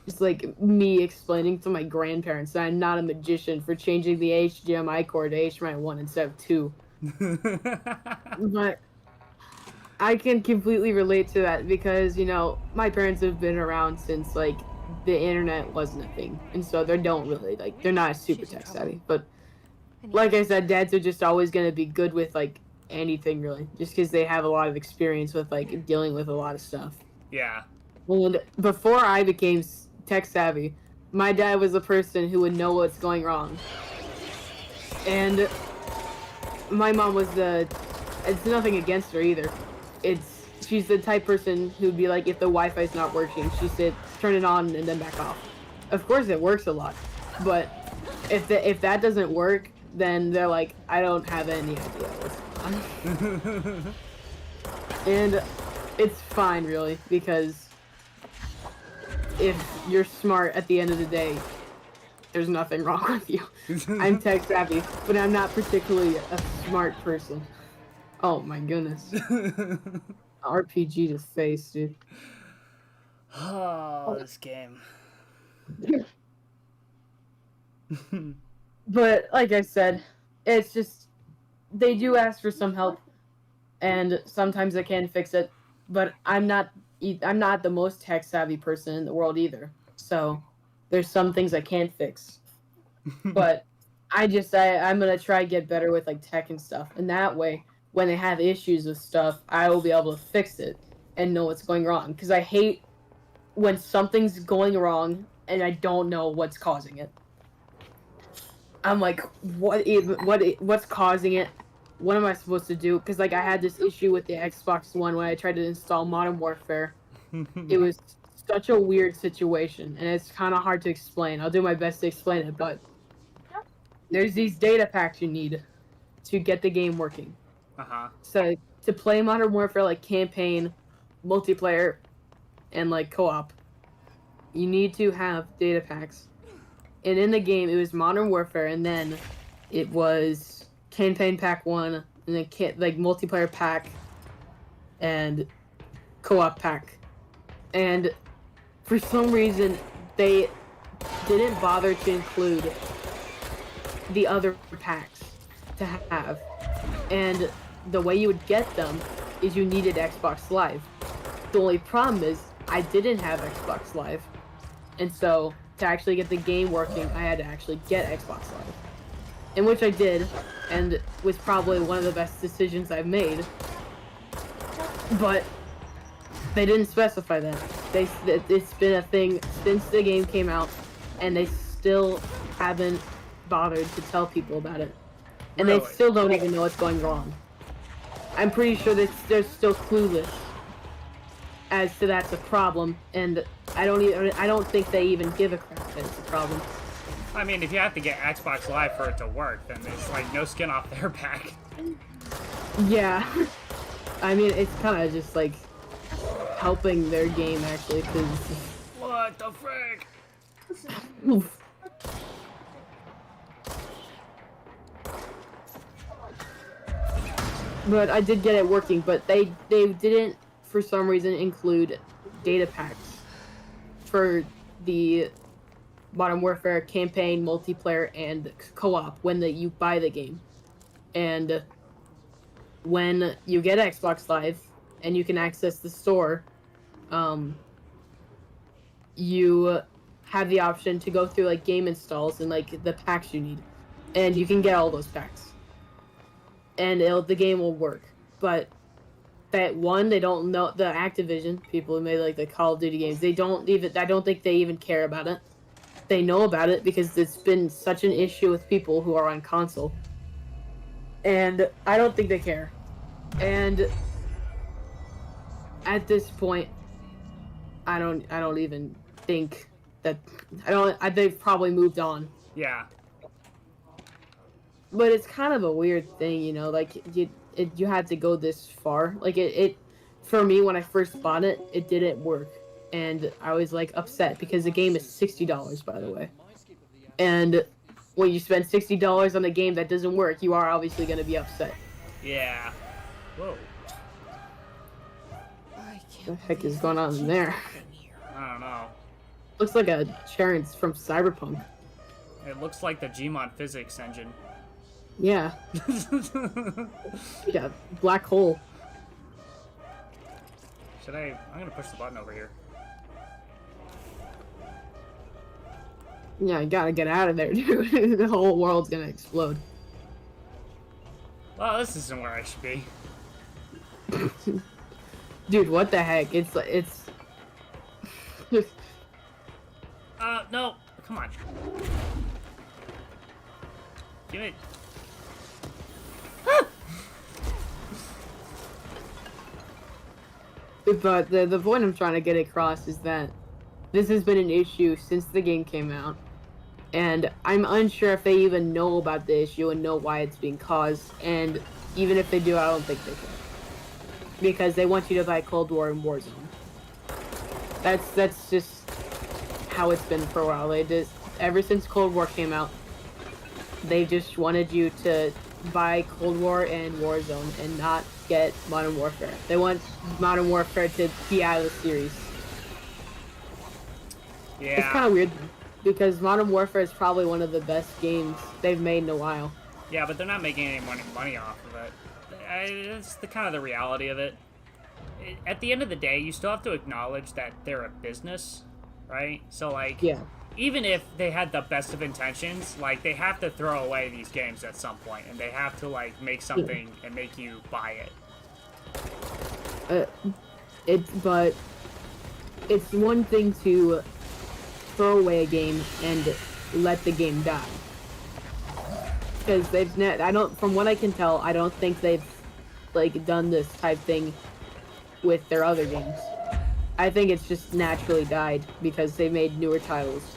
just like me explaining to my grandparents that I'm not a magician for changing the HDMI cord to HDMI 1 instead of 2. But I can completely relate to that because, you know, my parents have been around since like the internet wasn't a thing. And so they don't really like, they're not super tech savvy. But like I said, dads are just always going to be good with like anything really, just because they have a lot of experience with like dealing with a lot of stuff. Yeah. And before I became tech savvy, my dad was the person who would know what's going wrong. And my mom was it's nothing against her either. She's the type person who'd be like, if the Wi-Fi's not working, she said, turn it on and then back off. Of course it works a lot, but if that doesn't work, then they're like, I don't have any idea what's going on. And it's fine really, because if you're smart at the end of the day, there's nothing wrong with you. I'm tech savvy, but I'm not particularly a smart person. Oh my goodness. RPG to face, dude. Oh, this game. But like I said, it's just they do ask for some help, and sometimes I can fix it. But I'm not the most tech savvy person in the world either. So there's some things I can't fix. But I'm gonna try to get better with like tech and stuff, and that way when they have issues with stuff, I will be able to fix it and know what's going wrong. Because I hate when something's going wrong and I don't know what's causing it. I'm like, what's causing it? What am I supposed to do? Because like I had this issue with the Xbox One when I tried to install Modern Warfare. It was such a weird situation, and it's kind of hard to explain. I'll do my best to explain it, but there's these data packs you need to get the game working. So to play Modern Warfare like campaign, multiplayer, and like co-op, you need to have data packs. And in the game, it was Modern Warfare, and then it was Campaign Pack 1, and then like Multiplayer Pack, and Co-op Pack. And for some reason, they didn't bother to include the other packs to have. And the way you would get them is you needed Xbox Live. The only problem is I didn't have Xbox Live. And so to actually get the game working, I had to actually get Xbox Live. In which I did, and was probably one of the best decisions I've made. But they didn't specify that. It's been a thing since the game came out, and they still haven't bothered to tell people about it. And Really? they still don't even know what's going wrong. I'm pretty sure that they're still clueless as to that's a problem, and I don't think they even give a crap that it's a problem. I mean, if you have to get Xbox Live for it to work, then it's like no skin off their back. Yeah. I mean, it's kind of just like helping their game actually, because. What the frick? Oof. But I did get it working, but they didn't, for some reason, include data packs for the Modern Warfare campaign, multiplayer, and co-op when you buy the game. And when you get Xbox Live and you can access the store, you have the option to go through like game installs and like the packs you need, and you can get all those packs. And the game will work. But that one, they don't know, the Activision people who made like the Call of Duty games, I don't think they even care about it. They know about it because it's been such an issue with people who are on console. And I don't think they care. And at this point, I don't even think that, they've probably moved on. Yeah. But it's kind of a weird thing, you know, like you had to go this far. Like it for me, when I first bought it, it didn't work, and I was like upset because the game is $60, by the way. And when you spend $60 on a game that doesn't work, you are obviously going to be upset. Yeah. Whoa. What the heck is going on in there? I don't know. Looks like a Terrence from Cyberpunk. It looks like the Gmod physics engine. Yeah. Yeah, black hole. I'm gonna push the button over here. Yeah, I gotta get out of there, dude. The whole world's gonna explode. Well, this isn't where I should be. Dude, what the heck? It's No, come on. Give it. But the point I'm trying to get across is that this has been an issue since the game came out, and I'm unsure if they even know about the issue and know why it's being caused, and even if they do, I don't think they can. Because they want you to buy Cold War and Warzone. That's just how it's been for a while. Ever since Cold War came out, they just wanted you to buy Cold War and Warzone and not get Modern Warfare. They want Modern Warfare to be out of the series. Yeah. It's kind of weird because Modern Warfare is probably one of the best games they've made in a while. Yeah, but they're not making any money off of it. It's kind of the reality of it. At the end of the day, you still have to acknowledge that they're a business, right? So, like, yeah. Even if they had the best of intentions, like, they have to throw away these games at some point, and they have to, like, make something and make you buy it. But it's one thing to throw away a game and let the game die. Because from what I can tell, I don't think they've, like, done this type thing with their other games. I think it's just naturally died because they made newer titles.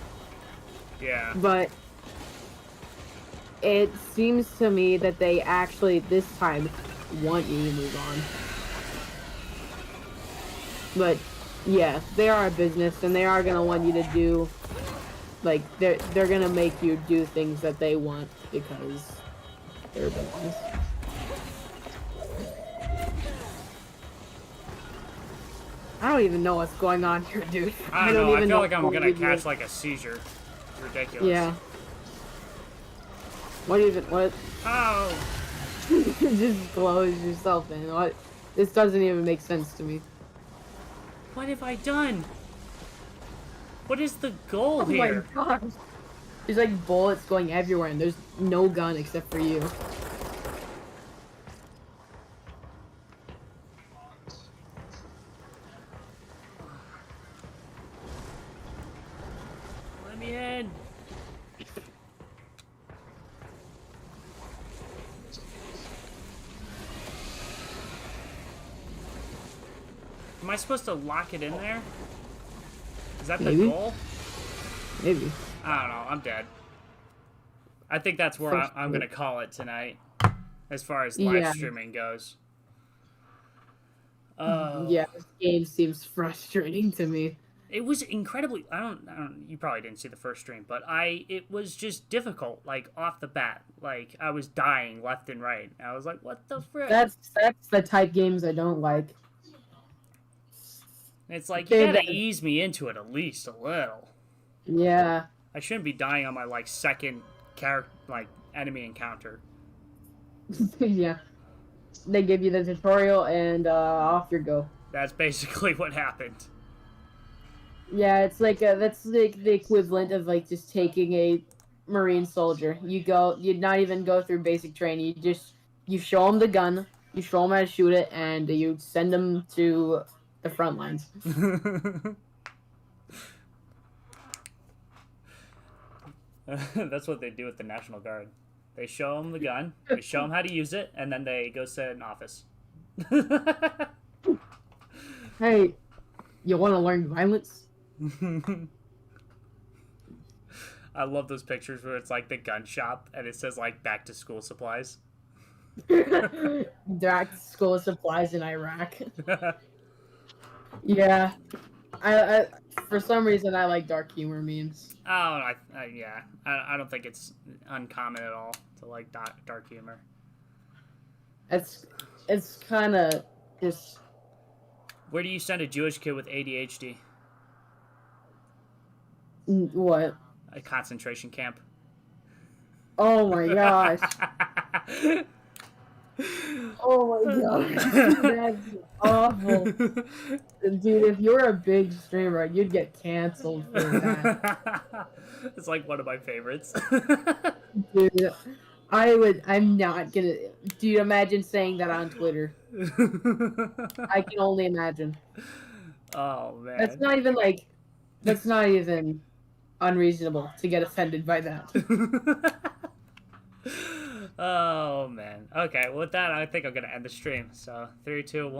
Yeah. But it seems to me that they actually, this time, want you to move on. But, yeah, they are a business, and they are going to want you to do Like they're gonna make you do things that they want because they're business. I don't even know what's going on here, dude. I don't know. I even feel like I'm what gonna we're catch doing. like a seizure. It's ridiculous. Yeah. What? Oh. Just close yourself in. What? This doesn't even make sense to me. What have I done? What is the goal Oh here? my gosh. There's like bullets going everywhere and there's no gun except for you. Let me in. Am I supposed to lock it in there? Is that Maybe. the goal? Maybe. I don't know. I'm dead. I think that's where First I'm goal. gonna call it tonight, as far as live Yeah. streaming goes. Yeah, this game seems frustrating to me. It was incredibly. I don't. You probably didn't see the first stream, but it was just difficult. Like off the bat, like I was dying left and right. I was like, "What the frick?" That's the type games I don't like. It's like you Okay, gotta then. ease me into it at least a little. Yeah. I shouldn't be dying on my like second enemy encounter. Yeah. They give you the tutorial and off you go. That's basically what happened. Yeah, it's like that's like the equivalent of like just taking a Marine soldier. You'd not even go through basic training. You show them the gun, you show them how to shoot it, and you send them to the front lines. That's what they do with the National Guard. They show them the gun, they show them how to use it, and then they go sit in office. Hey, you want to learn violence? I love those pictures where it's like the gun shop and it says like back to school supplies. Direct school supplies in Iraq. Yeah, I for some reason I like dark humor memes. Oh, yeah. I don't think it's uncommon at all to like dark humor. It's kind of just. Where do you send a Jewish kid with ADHD? What? A concentration camp. Oh my gosh. Oh my gosh. That's awful. Dude, if you're a big streamer, you'd get canceled for that. It's like one of my favorites. Dude, I'm not gonna. Do you imagine saying that on Twitter? I can only imagine. Oh, man. That's not even unreasonable to get offended by that. Oh, man. Okay, well, with that, I think I'm going to end the stream. So, 3, 2, 1.